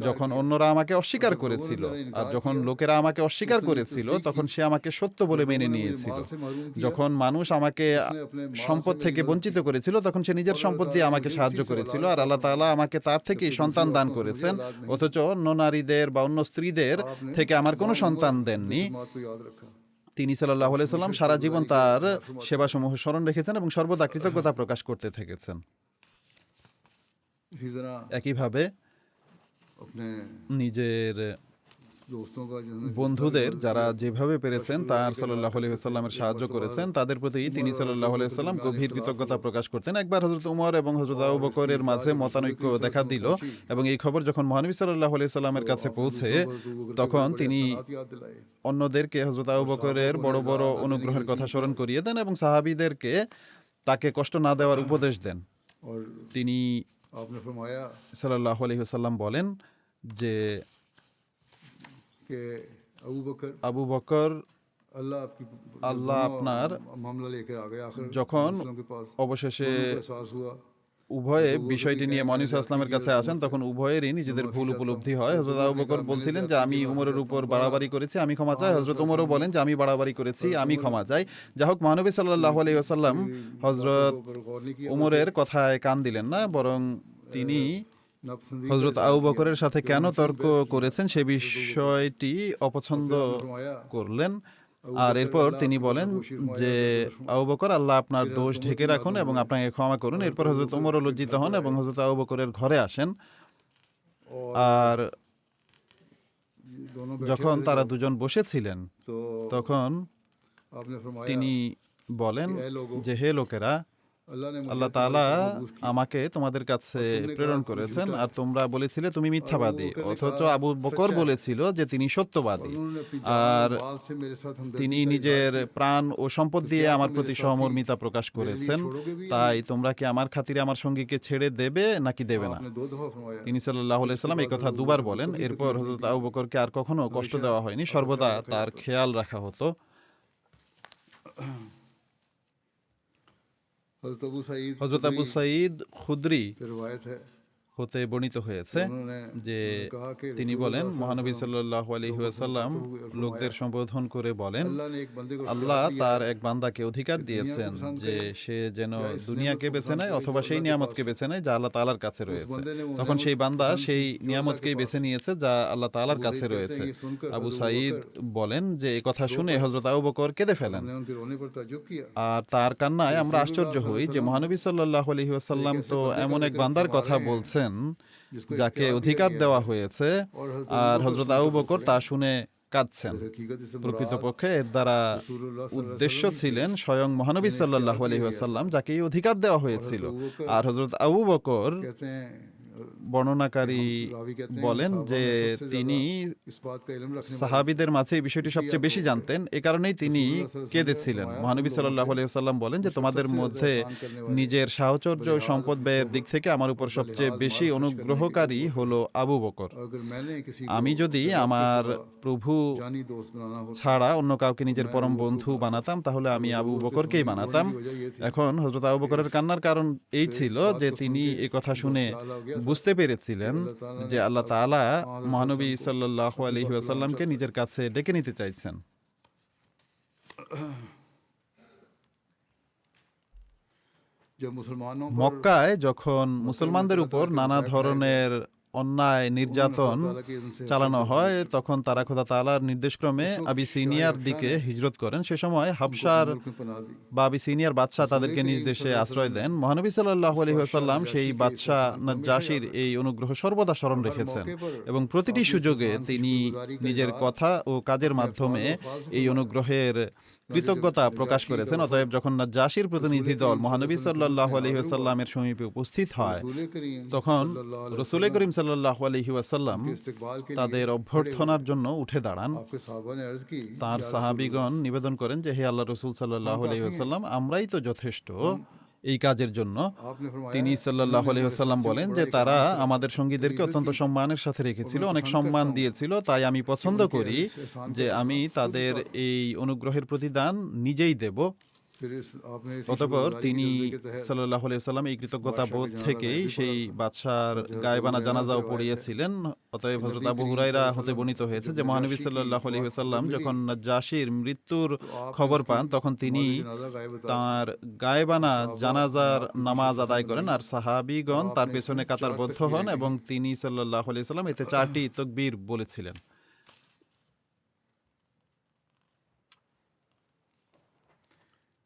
যখন অন্যরা আমাকে অস্বীকার করেছিল, আর যখন লোকেরা আমাকে অস্বীকার করেছিল তখন সে আমাকে সত্য বলে মেনে নিয়েছিল। যখন মানুষ আমাকে সম্পদ থেকে বঞ্চিত করেছিল তখন সে নিজের সম্পদ দিয়ে আমাকে সাহায্য করেছিল, আর আল্লাহ তাআলা আমাকে তার থেকেই সন্তান দান করেছেন, অথচ অন্য নারীদের বা অন্য স্ত্রীদের থেকে আমার কোনো সন্তান দেননি। बात को याद रखा। তিনি সাল্লাল্লাহু আলাইহি ওয়াসাল্লাম সারা জীবন তার সেবাসমূহ স্মরণ রেখেছেন এবং সর্বদা কৃতজ্ঞতা প্রকাশ করতে থেকেছেন। इसी तरह একইভাবে अपने নিজের दोस्तों का जिन्होंने বন্ধুদের যারা যেভাবে পেরেছেন তার সাল্লাল্লাহু আলাইহি ওয়াসাল্লামের সাহায্য করেছেন, তাদের প্রতি তিনি সাল্লাল্লাহু আলাইহি ওয়াসাল্লাম গভীর কৃতজ্ঞতা প্রকাশ করতেন। একবার হযরত ওমর এবং হযরত আবু বকরের মাঝে মতানৈক্য দেখা দিল এবং এই খবর যখন মহানবী সাল্লাল্লাহু আলাইহি ওয়াসাল্লামের কাছে পৌঁছে, তখন তিনি याद दिलाए। অন্যদেরকে হযরত আবু বকরের বড় বড় অনুগ্রহের কথা স্মরণ করিয়ে দেন এবং সাহাবীদেরকে তাকে কষ্ট না দেওয়ার উপদেশ দেন। और তিনি आपने फरमाया সাল্লাল্লাহু আলাইহি ওয়াসাল্লাম বলেন যে कि अबू बकर আবু বকর अल्लाह आपकी अल्लाह আপনার मामला लेकर आ गए। आखिर যখন मुस्लिम के पास অবশেষে दोनों को एहसास हुआ। উভয়ে বিষয়টি নিয়ে মহানবী সাল্লাল্লাহু আলাইহি ওয়াসাল্লামের কাছে আসেন, তখন উভয়েরই নিজেদের ভুল উপলব্ধি হয়। হযরত আবু বকর বলছিলেন যে আমি উমরের উপর বাড়াবাড়ি করেছি, আমি ক্ষমা চাই। হযরত উমরও বলেন যে আমি বাড়াবাড়ি করেছি, আমি ক্ষমা চাই। যাই হোক, মহানবী সাল্লাল্লাহু আলাইহি ওয়াসাল্লাম হযরত पर गौर नहीं किया। উমরের কথায় কান দিলেন না, বরং তিনি नापसंदी হযরত আবু বকরের সাথে কেন তর্ক করেছেন সে বিষয়টি অপছন্দ করলেন। আর এরপর তিনি বলেন যে আবু বকর, আল্লাহ আপনার দোষ ঢেকে রাখুন এবং আপনাকে ক্ষমা করুন। এরপর হযরত উমরও লজ্জিত হন এবং হযরত আবু বকরের ঘরে আসেন। আর दोनों যখন তারা দুজন বসেছিলেন तो তখন आपने फरमाया তিনি বলেন যে হে লোকেরা, अल्लाह ने আল্লাহ তাআলা আমাকে তোমাদের কাছে প্রেরণ করেছেন আর তোমরা বলেছিলে তুমি মিথ্যাবাদী, অথচ আবু বকর বলেছিল যে তিনি সত্যবাদী। আর माल से मेरे साथ हम তিনি নিজের প্রাণ ও সম্পদ দিয়ে আমার প্রতি সহমর্মিতা প্রকাশ করেছেন, তাই তোমরা কি আমার খাতিরে আমার সঙ্গীকে ছেড়ে দেবে নাকি দেবে না? आपने दो दफा फरमाया। তিনি সাল্লাল্লাহু আলাইহি ওয়াসাল্লাম এই কথা দুবার বলেন। এরপর হযরত আবু বকরকে আর কখনো কষ্ট দেওয়া হয়নি, সর্বদা তার খেয়াল রাখা হতো। हज़रत अबू सईद হযরত আবু সাঈদ খুদরি से रिवायत है হতে বর্ণিত হয়েছে उन्होंने যে कहा कि তিনি रसूलुल्लाह বলেন, सल्लल्लाहु মহানবী अलैहि वसल्लम সাল্লাল্লাহু আলাইহি ওয়াসাল্লাম লোকদের সম্বোধন করে বলেন, अल्लाह ने एक बंदे को আল্লাহ इख्तियार दिया তার है এক বান্দাকে অধিকার कि दुनिया को দিয়েছেন पसंद যে करे সে যেন या इस দুনিয়াকে नेमत को বেছে पसंद নেয় करे অথবা जो সেই अल्लाह के নিয়ামতকে पास বেছে নেয় যা আল্লাহ তাআলার কাছে उस রয়েছে। बंदे ने वो তখন नेमत সেই বান্দা पसंद সেই की जो अल्लाह के নিয়ামতকেই पास বেছে है। নিয়েছে যা আল্লাহ তাআলার अबू কাছে सईद कहते রয়েছে। हैं ये सुनकर আবু हज़रत সাঈদ अबू বলেন যে এই কথা दो শুনে पर হযরত আবু বকর কেঁদে ফেলেন, हमने उनके रोने पर ताज्जुब किया আর তার কান্নায় আমরা রাসূলুল্লাহ আশ্চর্য হই যে সাল্লাল্লাহু মহানবী সাল্লাল্লাহু আলাইহি ওয়াসাল্লাম एक ऐसे তো बंदे का এমন এক जिक्र বান্দার फरमा কথা रहे हैं বলছেন जिसको যাকে इख्तियार दिया অধিকার गया দেওয়া है। হয়েছে, और আর हज़रत হযরত আবু বকর তা শুনে কাঁদছেন। हकीकत से मुराद প্রকৃতপক্ষে এর দ্বারা रसूलुल्लाह सल्लल्लाहु अलैहि উদ্দেশ্য वसल्लम ही ছিলেন थे। স্বয়ং মহানবী जिन्हें সাল্লাল্লাহু इख्तियार আলাইহি दिया गया ওয়াসাল্লাম था। যাকে এই অধিকার দেওয়া হয়েছিল। हज़रत अबू बकर আর হযরত আবু বকর कहते हैं বর্ণনাকারী রাবি कहते हैं বলেন साहबा যে में सबसे তিনি ज़्यादा इस बात का इल्म रखने वाले সাহাবীদের মাঝে এই বিষয়টি সবচেয়ে বেশি জানতেন, এ কারণেই তিনি রাসূলুল্লাহ সাল্লাল্লাহু আলাইহি কেঁদেছিলেন। ওয়াসাল্লাম মহানবী लोगों সাল্লাল্লাহু से আলাইহি ওয়াসাল্লাম বলেন যে मुझसे তোমাদের सबसे মধ্যে ज़्यादा एहसान करने वाले নিজের সাহচর্য ও बलिहाज সম্পদ-ব্যয়ের सोबत দিক থেকে আমার উপর और সবচেয়ে बलिहाज বেশি माल खर्च करने অনুগ্রহকারী के लिए হলো আবু বকর। अगर मैंने किसी আমি को যদি जन्नत के আমার सिवा প্রভু जानी दोस्त बनाना होता ছাড়া অন্য কাউকে নিজের পরম বন্ধু বানাতাম তাহলে আমি আবু বকরকেই বানাতাম। এখন হযরত আবু বকরের কান্নার কারণ এই ছিল যে তিনি এই কথা শুনে বুঝতে পেরেছিলেন যে আল্লাহ তাআলা মহানবী সাল্লাল্লাহু আলাইহি ওয়াসাল্লামকে নিজের কাছে ডেকে নিতে চাইছেন। जब मुसलमानों पर মক্কায় যখন মুসলমানদের উপর নানা ধরনের অন্যায় নির্যাতন চালানো হয় তখন তারা খোদা তাআলার নির্দেশক্রমে আবিসিনিয়ার দিকে হিজরত করেন। সে সময় হাবশার मुल्क में पनाह दी বা আবিসিনিয়ার বাদশাহ তাদেরকে নিজ দেশে আশ্রয় দেন। মহানবী সাল্লাল্লাহু আলাইহি ওয়াসাল্লাম সেই বাদশাহ নাজ্জাশীর এই অনুগ্রহ সর্বদা স্মরণ রেখেছেন এবং প্রতিটি সুযোগে তিনি নিজের কথা ও কাজের মাধ্যমে এই অনুগ্রহের কৃতজ্ঞতা প্রকাশ করেছেন। অতএব যখন নাজ্জাশীর প্রতিনিধি দল মহানবী সাল্লাল্লাহু আলাইহি ওয়াসাল্লামের সমীপে উপস্থিত হয় रसूल करीम তখন सल्लल्लाहु अलैहि রাসূল করিম সাল্লাল্লাহু আলাইহি ওয়াসাল্লাম के इस्तकबाल के लिए তাদের অভ্যর্থনার জন্য উঠে দাঁড়ান। आपके साहबा ने अर्ज की তার সাহাবীগণ নিবেদন করেন যে হে আল্লাহ রাসূল সাল্লাল্লাহু আলাইহি ওয়াসাল্লাম, আমরাই তো যথেষ্ট এই কাজের জন্য। आपने फरमाया তিনি সাল্লাল্লাহু আলাইহি ওয়াসাল্লাম বলেন যে তারা আমাদের সঙ্গীদেরকে অত্যন্ত সম্মানের সাথে রেখেছিল, অনেক সম্মান দিয়েছিল, তাই আমি পছন্দ করি যে আমি তাদের এই অনুগ্রহের প্রতিদান নিজেই দেব। फिर आपने इसी অতঃপর शुक्रगुजारी তিনি के जज्बे के तहत সাল্লাল্লাহু আলাইহি ওয়াসাল্লাম এই কৃতজ্ঞতা বোধ বাদশাহকে থেকেই জানাজা সেই বাদশার গায়বানা জানাজাও পড়িয়েছিলেন। অতএব হযরত আবু হুরায়রা হতে বর্ণিত হয়েছে যে মহানবী সাল্লাল্লাহু আলাইহি ওয়াসাল্লাম যখন নাজ্জাশীর মৃত্যুর খবর পান তখন তিনি जनाजा गायब था তার গায়বানা জানাজার নামাজ আদায় করেন আর সাহাবীগণ তার পেছনে কাতারবদ্ধ হন এবং তিনি সাল্লাল্লাহু আলাইহি ওয়াসাল্লাম এতে 4টি তাকবীর বলেছিলেন।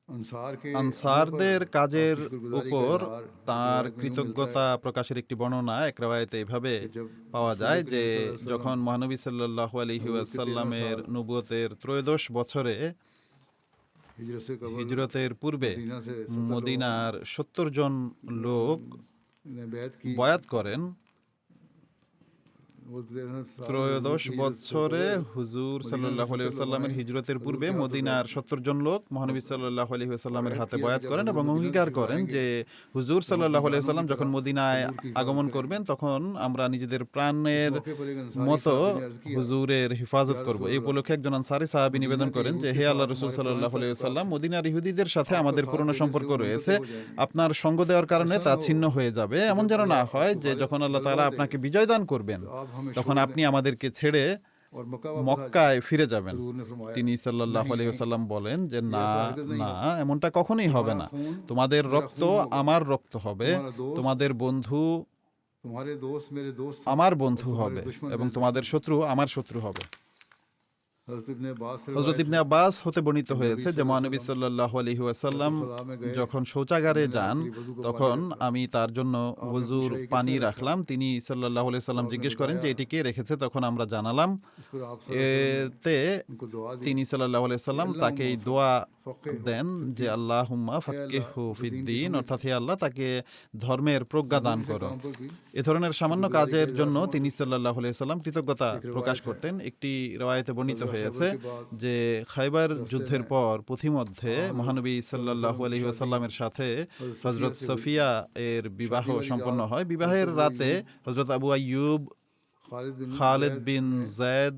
अंसार के আনসারদের কাজের आपकी शुक्रगुजारी উপর का इजहार তার रिवायत में यूं কৃতজ্ঞতা मिलता প্রকাশের একটি বর্ণনা এক রাওয়ায়াতে এভাবে है कि जब পাওয়া যায় रसूल যে करीम सल्लल्लाहु अलैहि वसल्लम যখন মহানবী সাল্লাল্লাহু আলাইহি নবুয়তের ওয়াসাল্লামের 13 নবুয়তের ত্রয়োদশ বছরে हिजरत से कबल হিজরতের পূর্বে मदीना से 70 মদিনার 70 জন লোক ने बैत की বয়াত করেন। वो 13 साल ত্রয়োদশ हिजरत से বছরে पहले হুজুর মদিনার সাল্লাল্লাহু আলাইহি 70 ওয়াসাল্লামের লোক হিজরতের হুজুর পূর্বে কে হাতে মদিনার 70 জন লোক মহানবী সাল্লাল্লাহু আলাইহি ওয়াসাল্লামের और হাতে ऐद বয়াত किया করেন जब এবং हुजूर অঙ্গীকার मदीना করেন तशरीफ যে হুজুর সাল্লাল্লাহু আলাইহি ওয়াসাল্লাম যখন মদিনায় হুজুর কি আগমন হিফাজত করবেন তখন আমরা নিজেদের প্রাণের इस मौके पर एक अंसारी মতো साहबी ने अर्ज किया, হুজুরের হিফাজত ইয়া করব। এই রাসূলুল্লাহ, উপলক্ষে একজন আনসারী সাহাবী নিবেদন করেন যে হে আল্লাহ রাসূল সাল্লাল্লাহু আলাইহি ওয়াসাল্লাম, মদিনার ইহুদিদের সাথে আমাদের পুরনো সম্পর্ক রয়েছে, আপনার সঙ্গ দেওয়ার কারণে তা ছিন্ন হয়ে যাবে। এমন যেন না হয় যে যখন আল্লাহ তাআলা আপনাকে বিজয় দান করবেন आप हमें তখন আপনি আমাদেরকে ছেড়ে और मक्का वापस মক্কায় ফিরে যাবেন। हुजूर ने फरमाया তিনি সাল্লাল্লাহু আলাইহি ওয়াসাল্লাম বলেন যে না না, এমনটা কখনোই হবে না। তোমাদের রক্ত আমার রক্ত হবে, তোমাদের বন্ধু तुम्हारे दोस्त मेरे दोस्त আমার বন্ধু হবে এবং তোমাদের শত্রু আমার শত্রু হবে। हज़रत इब्ने अब्बास से হযরত ইবনে আব্বাস হতে বর্ণিত হয়েছে যে মহানবী সাল্লাল্লাহু আলাইহি ওয়াসাল্লাম যখন শৌচাগারে যান তখন আমি তার জন্য ওযুর পানি রাখলাম। তিনি সাল্লাল্লাহু আলাইহি ওয়াসাল্লাম জিজ্ঞেস করেন যে এটি কে রেখেছে, তখন আমরা জানালাম। इस पर आप এতে उनको दुआ दी তিনি সাল্লাল্লাহু আলাইহি ওয়াসাল্লাম তাকে এই দোয়া দেন যে আল্লাহুম্মা ফাক্কিহু ফিদ্দীন, অর্থাৎ হে আল্লাহ তাকে ধর্মের প্রজ্ঞা দান করো। काम पर भी এ ধরনের সামান্য কাজের জন্য তিনি সাল্লাল্লাহু আলাইহি ওয়াসাল্লাম কৃতজ্ঞতা প্রকাশ করতেন। একটি রওয়ায়াতে বর্ণিত হয়েছে যে খায়বার যুদ্ধের পর পথিমধ্যে মহানবী সাল্লাল্লাহু আলাইহি ওয়াসাল্লামের সাথে হযরত সফিয়া এর বিবাহ সম্পন্ন হয়। বিবাহের রাতে হযরত আবু আইয়ুব, खालिद बिन খালিদ বিন যায়েদ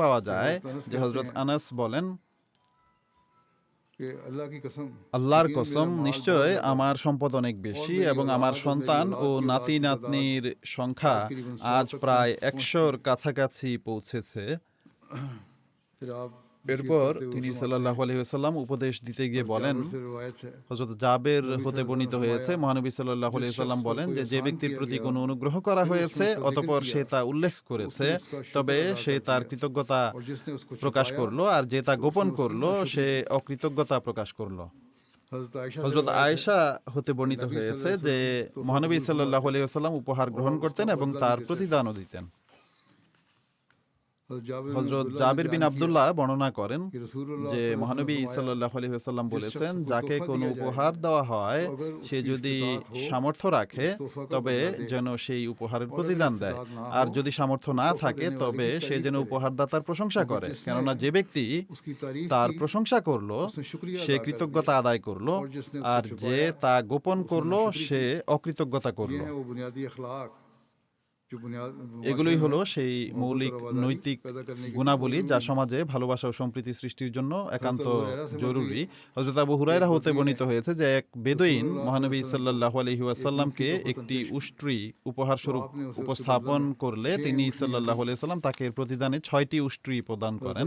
পাওয়া যায় যে হযরত আনাস বলেন, कि अल्लाह की कसम আল্লাহর यकीन কসম, मेरा माल নিশ্চয় बहुत ज्यादा আমার সম্পদ অনেক বেশি এবং আমার সন্তান ও নাতি নাতনির সংখ্যা আজ প্রায় 100-র কাছাকাছি পৌঁছেছে। फिर आप এরপর তিনি সাল্লাল্লাহু আলাইহি ওয়াসাল্লাম উপদেশ দিতে গিয়ে বলেন, से रिवायत है হযরত জাবের হতে বর্ণিত হয়েছে, মহানবী সাল্লাল্লাহু আলাইহি ওয়াসাল্লাম বলেন যে ব্যক্তির প্রতি কোনো অনুগ্রহ করা হয়েছে অতঃপর সে তা উল্লেখ করেছে, তবে সে তার কৃতজ্ঞতা और जिसने उसको প্রকাশ করলো, আর যে তা গোপন করলো সে অকৃতজ্ঞতা প্রকাশ করলো। हजरत आयशा से হযরত रिवायत है, আয়েশা হতে বর্ণিত হয়েছে যে মহানবী সাল্লাল্লাহু আলাইহি ওয়াসাল্লাম উপহার গ্রহণ করতেন এবং তার প্রতিদানও দিতেন। হযরত জাবির বিন আব্দুল্লাহ বর্ণনা করেন कि रसूलुल्लाह যে মহানবী সাল্লাল্লাহু আলাইহি ওয়াসাল্লাম বলেছেন, যাকে কোনো উপহার দেওয়া হয় সে যদি সামর্থ্য রাখে তবে যেন সেই উপহারের প্রতিদান দেয়, আর যদি সামর্থ্য না থাকে তবে সে যেন উপহারদাতার প্রশংসা করে, কেননা যে ব্যক্তি उसकी तारीफ তার की, প্রশংসা করলো उसने शुक्रिया সে अदा कर কৃতজ্ঞতা আদায় করলো, और जिसने उसको আর যে छुपाया, তা গোপন করলো সে অকৃতজ্ঞতা ये করলো। है वो बुनियादी अखलाक जो बुनियाद এগুলোই হলো সেই মৌলিক নৈতিক গুণাবলী যা সমাজে ভালোবাসা ও সম্প্রীতি সৃষ্টির জন্য একান্ত জরুরি। হযরত আবু হুরায়রা হতে বর্ণিত হয়েছে যে এক বেদুইন মহানবী সাল্লাল্লাহু আলাইহি ওয়াসাল্লামকে একটি উষ্ট্রি উপহার স্বরূপ উপস্থাপন করলে তিনি সাল্লাল্লাহু আলাইহি ওয়াসাল্লাম তাকে এর প্রতিদানে 6টি উষ্ট্রি প্রদান করেন।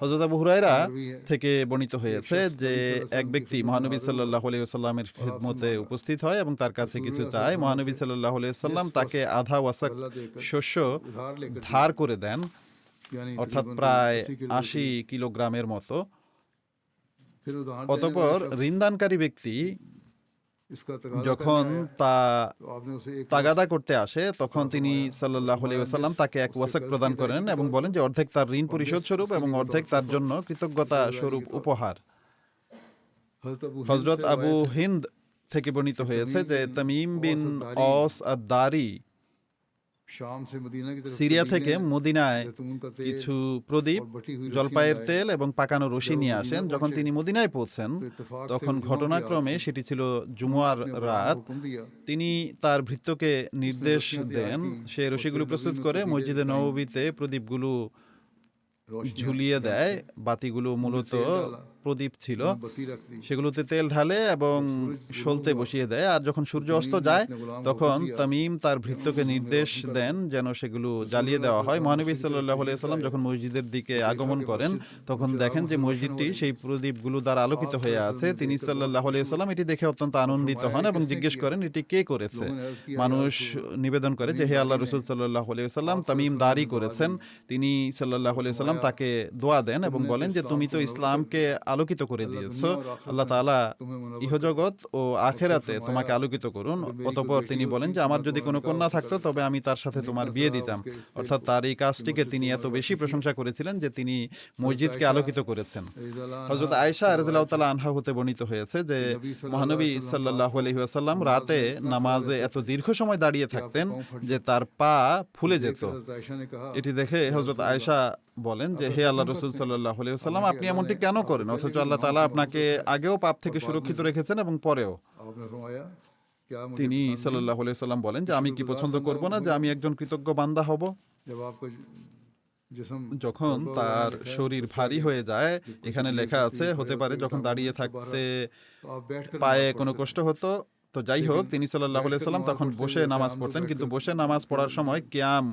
হযরত আবু হুরায়রা থেকে বর্ণিত হয়েছে যে এক ব্যক্তি মহানবী সাল্লাল্লাহু আলাইহি ওয়াসাল্লামের খিদমতে উপস্থিত হয় এবং তার কাছে কিছু চায়। মহানবী সাল্লাল্লাহু আলাইহি ওয়াসাল্লাম তাকে আধা ওয়াসাক শস্য ধার করে দেন, অর্থাৎ প্রায় 80 কিলোগ্রামের মতো। फिर उदाहरण অতঃপর ঋণদানকারী ব্যক্তি যখন তা आपने उसे एक তাগাদা করতে আসে তখন তিনি সাল্লাল্লাহু আলাইহি ওয়াসাল্লাম তাকে এক ওয়াসাক প্রদান করেন এবং বলেন যে অর্ধেক তার ঋণ পরিশোধ স্বরূপ এবং অর্ধেক তার জন্য কৃতজ্ঞতা স্বরূপ উপহার। হযরত আবু হিন্দ থেকে বর্ণিত হয়েছে যে তামিম বিন অস আদ-দারি शाम से मदीना की तरफ সিরিয়া থেকে মদিনায় जैतून का तेल কিছু প্রদীপ, और बटी हुई জলপাইয়ের रस्सी তেল এবং পাকানো রশি নিয়ে আসেন। যখন তিনি মদিনায় পৌঁছেন তখন ঘটনাক্রমে সেটি ছিল জুমার রাত। हुक्म दिया তিনি তার ভৃত্যকে নির্দেশ দেন সে রশিগুলো প্রস্তুত করে মসজিদে নববীতে প্রদীপগুলো ঝুলিয়ে দেয়। বাতিগুলো মূলত প্রদীপ ছিল, बत्ती रख दी সেগুলোতে তেল ঢালে এবং সলতে বসিয়ে দেয়। আর যখন সূর্য অস্ত যায় তখন তামিম তার ভৃত্যকে নির্দেশ দেন যেন সেগুলো জ্বালিয়ে দেওয়া হয়। মহানবী সাল্লাল্লাহু আলাইহি ওয়াসাল্লাম যখন মসজিদের দিকে আগমন করেন তখন দেখেন যে মসজিদটি সেই প্রদীপগুলো দ্বারা আলোকিত হয়ে আছে। তিনি সাল্লাল্লাহু আলাইহি ওয়াসাল্লাম এটি দেখে অত্যন্ত আনন্দিত হন এবং জিজ্ঞেস করেন এটি কে করেছে। মানুষ নিবেদন করে যে হে আল্লাহ রাসূল সাল্লাল্লাহু আলাইহি ওয়াসাল্লাম, তামিম দারি করেছেন। তিনি সাল্লাল্লাহু আলাইহি ওয়াসাল্লাম তাকে দোয়া দেন এবং বলেন যে তুমি তো ইসলামকে আলোকিত করে দিয়েছো, আল্লাহ তাআলা ইহজগৎ ও আখিরাতে তোমাকে আলোকিত করুন। অতঃপর তিনি বলেন যে আমার যদি কোনো কন্যা থাকতো তবে আমি তার সাথে তোমার বিয়ে দিতাম। অর্থাৎ তার এই কাজটিকে তিনি এত বেশি প্রশংসা করেছিলেন যে তিনি মসজিদকে আলোকিত করেছেন। হযরত আয়েশা রাদিয়াল্লাহু তাআলা আনহা হতে বর্ণিত হয়েছে যে মহানবী সাল্লাল্লাহু আলাইহি ওয়াসাল্লাম রাতে নামাজে এত দীর্ঘ সময় দাঁড়িয়ে থাকতেন যে তার পা ফুলে যেত। आयशा ने कहा এটি দেখে হযরত আয়েশা বলেন যে হে আল্লাহ রাসূল সাল্লাল্লাহু আলাইহি ওয়াসাল্লাম, আপনি এমনটি কেন করেন অথচ আল্লাহ তাআলা আপনাকে আগেও পাপ থেকে সুরক্ষিত রেখেছেন এবং পরেও? आपने फरमाया क्या मुझे তিনি সাল্লাল্লাহু আলাইহি ওয়াসাল্লাম বলেন যে আমি কি পছন্দ করব না যে আমি একজন কৃতজ্ঞ বান্দা হব? जब आपका जिस्म যখন তার শরীর ভারী হয়ে যায়, এখানে লেখা আছে হতে পারে যখন দাঁড়িয়ে থাকতে तो आप बैठकर পায়ে কোনো কষ্ট হতো। তো যাই হোক, তিনি সাল্লাল্লাহু আলাইহি ওয়াসাল্লাম তখন বসে নামাজ পড়তেন, কিন্তু বসে নামাজ পড়ার সময় কিয়াম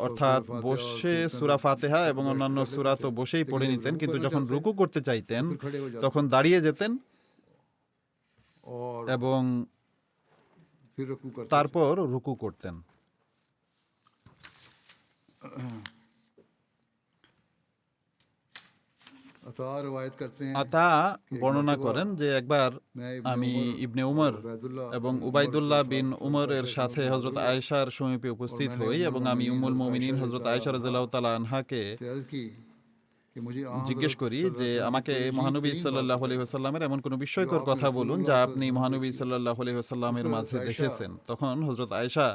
অর্থাৎ বসে সূরা ফাতিহা এবং অন্যান্য সূরা তো বসেই পড়ে নিতেন, কিন্তু যখন রুকু করতে চাইতেন তখন দাঁড়িয়ে যেতেন और এবং फिर रुकू करते তারপর রুকু করতেন। अता रिवायत करते हैं আতা বর্ণনা করেন যে একবার আমি ইবনে উমর এবং উবাইদুল্লাহ বিন উমরের সাথে হযরত আয়েশার সমীপে উপস্থিত হই এবং আমি উম্মুল মুমিনিন হযরত আয়েশা রাদিয়াল্লাহু তাআলা আনহাকে से अर्ज की कि मुझे জিজ্ঞেস করি যে আমাকে মহানবী সাল্লাল্লাহু আলাইহি ওয়াসাল্লামের এমন কোনো বিস্ময়কর কথা বলুন যা আপনি মহানবী সাল্লাল্লাহু আলাইহি ওয়াসাল্লামের মাঝে দেখেছেন। তখন হযরত আয়েশা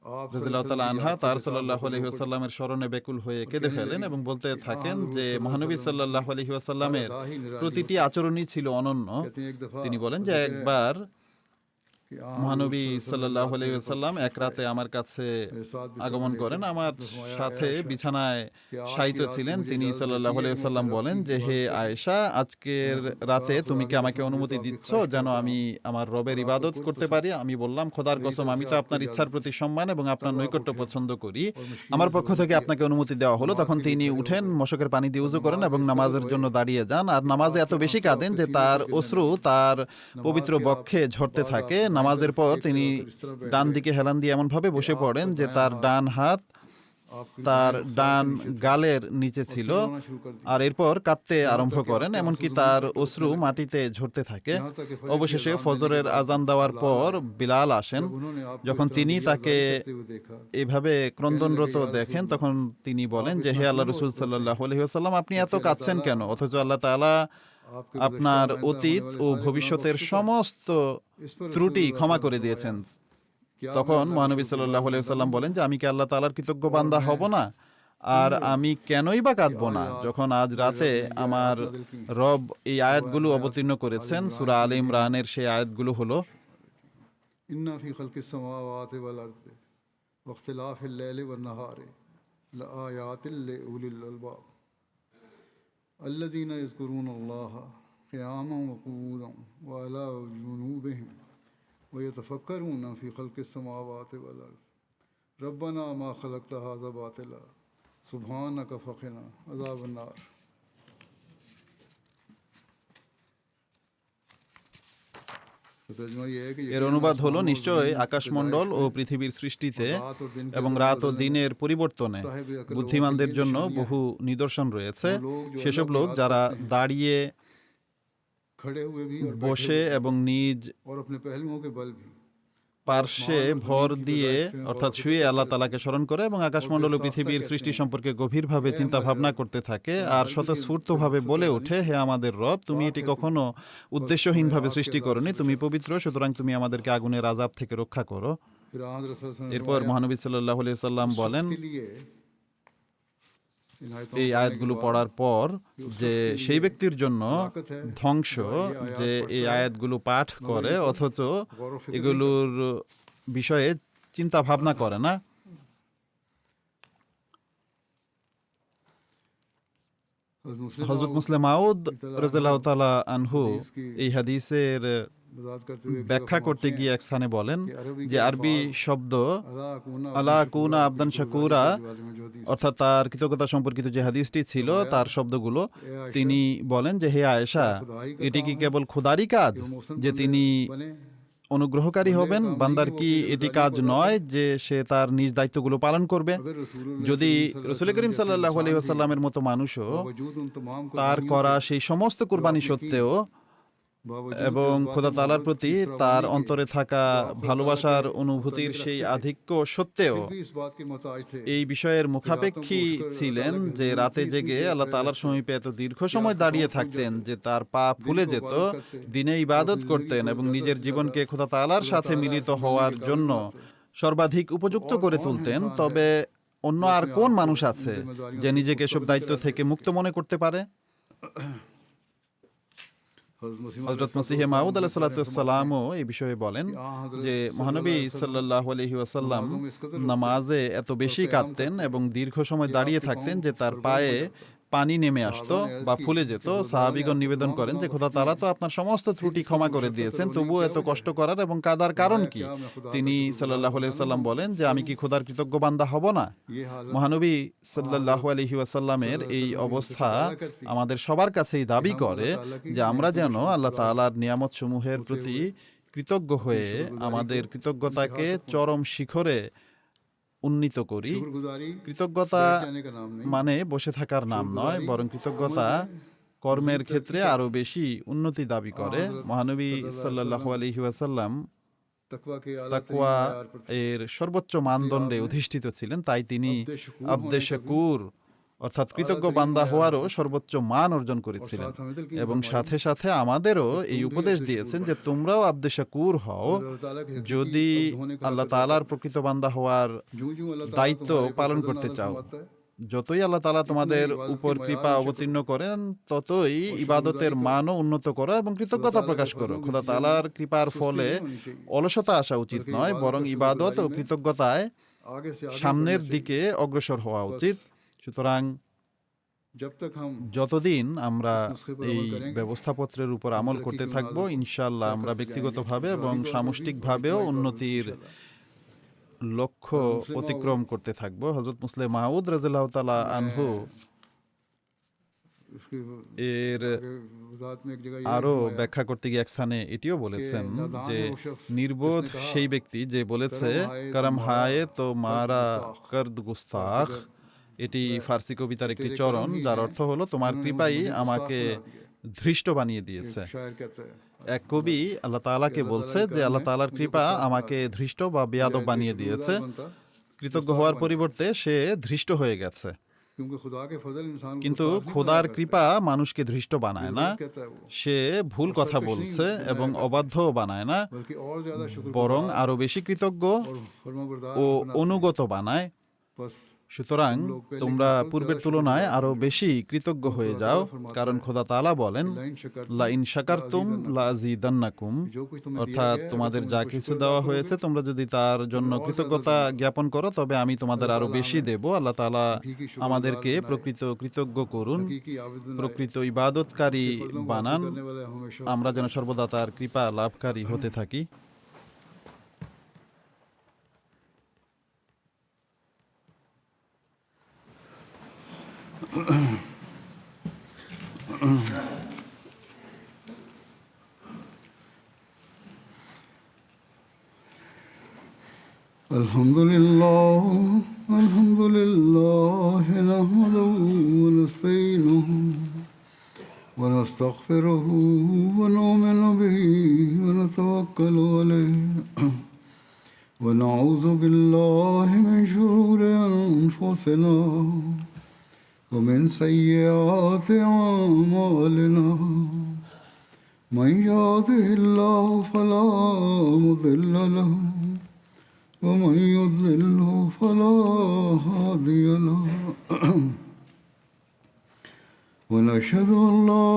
आप রাদিয়াল্লাহু তাআলা আনহা তার সাল্লাল্লাহু আলাইহি ওয়াসাল্লামের স্মরণে ব্যাকুল হয়ে কেঁদে ফেলেন এবং বলতে থাকেন যে মহানবী সাল্লাল্লাহু আলাইহি ওয়াসাল্লামের প্রতিটি আচরণই ছিল অনন্য। कहते हैं एक दफा তিনি বলেন যে একবার कि মহানবী সাল্লাল্লাহু আলাইহি ওয়াসাল্লাম এক রাতে আমার কাছে আগমন করেন, আমার সাথে বিছানায় শায়িত ছিলেন। তিনি সাল্লাল্লাহু আলাইহি ওয়াসাল্লাম বলেন যে, হে আয়েশা, আজকের রাতে তুমি কি আমাকে অনুমতি দিচ্ছ যেন আমি আমার রবের ইবাদত করতে পারি? আমি বললাম, খোদার কসম, আমি তো আপনার ইচ্ছার প্রতি সম্মান এবং আপনার নৈকট্য পছন্দ করি, আমার পক্ষ থেকে আপনাকে অনুমতি দেওয়া হলো। তখন তিনি উঠেন, মশকের পানি দিয়ে উযু করেন এবং নামাজের জন্য দাঁড়িয়ে যান। আর নামাজে এত বেশি কাঁদেন যে তার অশ্রু তার পবিত্র বক্ষে ঝরতে থাকে। নামাজের পর তিনি ডান দিকে হেলান দিয়ে এমনভাবে বসে পড়েন যে তার ডান হাত তার ডান গালের নিচে ছিল, আর এরপর কাঁদতে আরম্ভ করেন, এমনকি তার অশ্রু মাটিতে ঝরতে থাকে। অবশেষে ফজরের আজান দেওয়ার পর বিলাল আসেন। যখন তিনি তাকে এভাবে ক্রন্দনরত দেখেন, তখন তিনি বলেন যে, হে আল্লাহ রাসূল সাল্লাল্লাহু আলাইহি ওয়াসাল্লাম, আপনি এত কাঁদছেন কেন? অথচ আল্লাহ তাআলা আপনার অতীত ও ভবিষ্যতের সমস্ত ত্রুটি ক্ষমা করে দিয়েছেন। তখন মহানবী সাল্লাল্লাহু আলাইহি ওয়াসাল্লাম বলেন যে, আমি কি আল্লাহ তাআলার কৃতজ্ঞ বান্দা হব না? আর আমি কেনই বা কাঁদবো না, যখন আজ রাতে আমার রব এই আয়াতগুলো অবতীর্ণ করেছেন। সূরা আলে ইমরানের সেই আয়াতগুলো হলো, ইন্না ফি খালকিস সামাওয়াতি ওয়াল আরদি ওয়া ইখতিলাফিল লাইলি ওয়ান নাহারি লাআয়াতিল লিউলিল আলবাব الذين يذكرون الله قياما وقعودا وعلى جنوبهم ويتفكرون في خلق السماوات والأرض ربنا ما خلقت هذا باطلا سبحانك فقنا عذاب النار। এর অনুবাদ হলো, নিশ্চয় আকাশমণ্ডল ও পৃথিবীর সৃষ্টিতে এবং রাত ও দিনের পরিবর্তনে বুদ্ধিমানদের জন্য বহু নিদর্শন রয়েছে। সেসব লোক যারা দাঁড়িয়ে, বসে এবং নিজ পার্শ্বে ভর দিয়ে অর্থাৎ শুয়ে আল্লাহ তাআলাকে স্মরণ করে এবং আকাশমণ্ডল ও পৃথিবীর সৃষ্টি সম্পর্কে গভীরভাবে চিন্তা ভাবনা করতে থাকে আর স্বতঃস্ফূর্তভাবে বলে ওঠে, হে আমাদের রব, তুমি এটি কখনো উদ্দেশ্যহীনভাবে সৃষ্টি করনি, তুমি পবিত্র, সুতরাং তুমি আমাদেরকে আগুনের আযাব থেকে রক্ষা করো। এরপর মহানবী সাল্লাল্লাহু আলাইহি ওয়াসাল্লাম বলেন এই আয়াতগুলো পড়ার পর যে সেই ব্যক্তির জন্য ধ্বংস যে এই আয়াতগুলো পাঠ করে অথচ এগুলোর বিষয়ে চিন্তা ভাবনা করে না। হযরত মুসলিম মাউদ রাদিয়াল্লাহু তাআলা আনহু এই হাদিসের ব্যাখ্যা করতে গিয়ে এক স্থানে বলেন যে আরবি শব্দ আলা কুনা আবদান শাকুরা, অর্থাৎ তার কৃতজ্ঞতা সম্পর্কিত যে হাদিসটি ছিল তার শব্দগুলো, তিনি বলেন যে, হে আয়েশা, এটি কি কেবল খোদারই কাজ যে তিনি অনুগ্রহকারী হবেন? বান্দার কি এটি কাজ নয় যে সে তার নিজ দায়িত্বগুলো পালন করবে? যদি রাসূল করিম সাল্লাল্লাহু আলাইহি ওয়াসাল্লামের মতো মানুষও তার করা সেই সমস্ত কুরবানি সত্ত্বেও এবং খোদা তাআলার প্রতি তার অন্তরে থাকা ভালোবাসার অনুভূতির সেই আধিক্য সত্ত্বেও এই বিষয়ের মুখাপেক্ষী ছিলেন যে রাতে জেগে আল্লাহ তাআলার সমীপে এত দীর্ঘ সময় দাঁড়িয়ে থাকতেন যে তার পা ফুলে যেত, দিনে ইবাদত করতেন এবং নিজের জীবনকে খোদা তাআলার সাথে মিলিত হওয়ার জন্য সর্বাধিক উপযুক্ত করে তুলতেন, তবে অন্য আর কোন মানুষ আছে যে নিজেকে এসব দায়িত্ব থেকে মুক্ত মনে করতে পারে? হযরত মসিহে মাউদ আলাইহিস সালামও এই বিষয়ে বলেন যে মহানবী সাল্লাল্লাহু আলাইহি ওয়াসাল্লাম নামাজে এত বেশি কাঁদতেন এবং দীর্ঘ সময় দাঁড়িয়ে থাকতেন যে তার পায়ে পানি নেমে আসতো বা ফুলে যেত। সাহাবীগণ নিবেদন করেন যে খোদা তাআলা তো আপনার সমস্ত ত্রুটি ক্ষমা করে দিয়েছেন, তবুও এত কষ্ট করার এবং কাদার কারণ কি? তিনি সাল্লাল্লাহু আলাইহি ওয়াসাল্লাম বলেন যে আমি কি খোদার কৃতজ্ঞ বান্দা হব না? মহানবী সাল্লাল্লাহু আলাইহি ওয়াসাল্লামের এই অবস্থা আমাদের সবার কাছেই দাবি করে যে আমরা যেন আল্লাহ তাআলার নিয়ামত সমূহের প্রতি কৃতজ্ঞ হয়ে আমাদের কৃতজ্ঞতাকে চরম শিখরে উন্নীত করি। কৃতজ্ঞতা মানে বসে থাকার নাম নয়, বরং কৃতজ্ঞতা কর্মের ক্ষেত্রে আরো বেশি উন্নতি দাবি করে। মহানবী সাল্লাল্লাহু আলাইহি ওয়াসাল্লাম তাকওয়া এর সর্বোচ্চ মানদণ্ডে অধিষ্ঠিত ছিলেন, তাই তিনি আবদে শাকুর অর্থাৎ কৃতজ্ঞ বান্দা হওয়ারও সর্বোচ্চ মান অর্জন করেছিলেন এবং সাথে সাথে আমাদেরও এই উপদেশ দিয়েছেন যে তোমরাও আবদে শাকুর হও যদি আল্লাহ তাআলার প্রকৃত বান্দা হওয়ার দায়িত্ব পালন করতে চাও। যতই আল্লাহ তাআলা তোমাদের উপর কৃপা অবতীর্ণ করেন, ততই ইবাদতের মানও উন্নত করো এবং কৃতজ্ঞতা প্রকাশ করো। খোদা তাআলার কৃপার ফলে অলসতা আসা উচিত নয়, বরং ইবাদত ও কৃতজ্ঞতায় आगे से आगे সামনের দিকে অগ্রসর হওয়া উচিত। সুতরাং जब तक हम যতদিন আমরা এই ব্যবস্থাপত্রের উপর আমল করতে থাকবো, ইনশাআল্লাহ আমরা ব্যক্তিগতভাবে এবং সামষ্টিকভাবেও উন্নতির লক্ষ্য অতিক্রম করতে থাকবো। হযরত মুসলিম মাউদ রাদিয়াল্লাহু তাআলা আনহু इसकी এর वजाहत में एक जगह আরো ব্যাখ্যা করতে গিয়ে এক স্থানে এটিও বলেছেন যে নির্বোধ সেই ব্যক্তি যে বলেছে করম হায় তো মারা কর্দ গুস্তাখ। এটি ফার্সি কবিতার একটি চরণ, যার অর্থ হলো তোমার কৃপাই আমাকে ধৃষ্ট বানিয়ে দিয়েছে। शायर कहता है এক কবি আল্লাহ তাআলাকে বলছে যে আল্লাহ তাআলার কৃপা আমাকে ধৃষ্ট বা বেয়াদব বানিয়ে দিয়েছে। কৃতজ্ঞ হওয়ার পরিবর্তে সে ধৃষ্ট হয়ে গেছে। क्योंकि खुदा के फजल इंसान को কিন্তু गुस्ताख नहीं খোদার बनाता কৃপা মানুষকে ধৃষ্ট বানায় না, कहता है वो, সে ভুল কথা বলছে এবং অবাধ্যও বানায় না, बल्कि और ज्यादा शुक्र বরং আরো বেশি কৃতজ্ঞ और फरमाबरदार ও बनाता है। অনুগত বানায়। बस সুতরাং তোমরা পূর্বের তুলনায় আরো বেশি কৃতজ্ঞ হয়ে যাও, কারণ খোদা তাআলা বলেন লা ইন শাকারতুম লা আযীদান্নাকুম, जो कुछ तुम्हें दिया অর্থাৎ गया है, তোমাদের तुम যা उसको কিছু शुक्र দেওয়া अदा হয়েছে करोगे, তোমরা যদি তার জন্য কৃতজ্ঞতা জ্ঞাপন করো তবে আমি তোমাদের আরো বেশি দেব। আল্লাহ তাআলা আমাদেরকে প্রকৃত কৃতজ্ঞ করুন, हकीकी आबिदुन প্রকৃত ইবাদতকারী फजलों को বানান, हासिल करने वाले हमेशा আমরা যেন সর্বদা তার কৃপা লাভকারী হতে থাকি। الحمد لله نحمده ونستعينه ونستغفره ونؤمن به ونتوكل عليه ونعوذ بالله من شرور أنفسنا ومن سيئات أعمالنا من يهده الله فلا مضل له ومن يضلله فلا هادي له ونشهد أن لا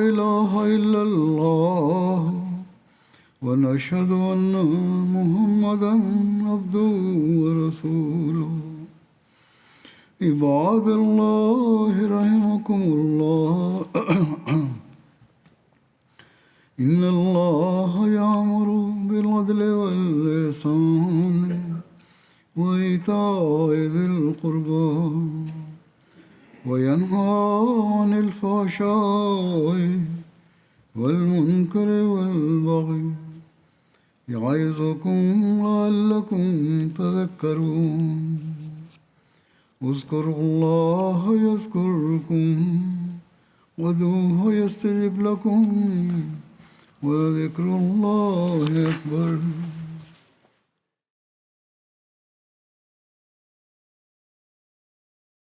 إله إلا الله ونشهد أن محمدا عبده ورسوله عباد الله رحمكم الله إن الله يأمر بالعدل والإحسان وإيتاء ذي القربى وينهى عن الفحشاء والمنكر والبغي يعظكم لعلكم تذكرون اذكروا الله يذكركم وادعوه يستجب لكم ولذكر الله أكبر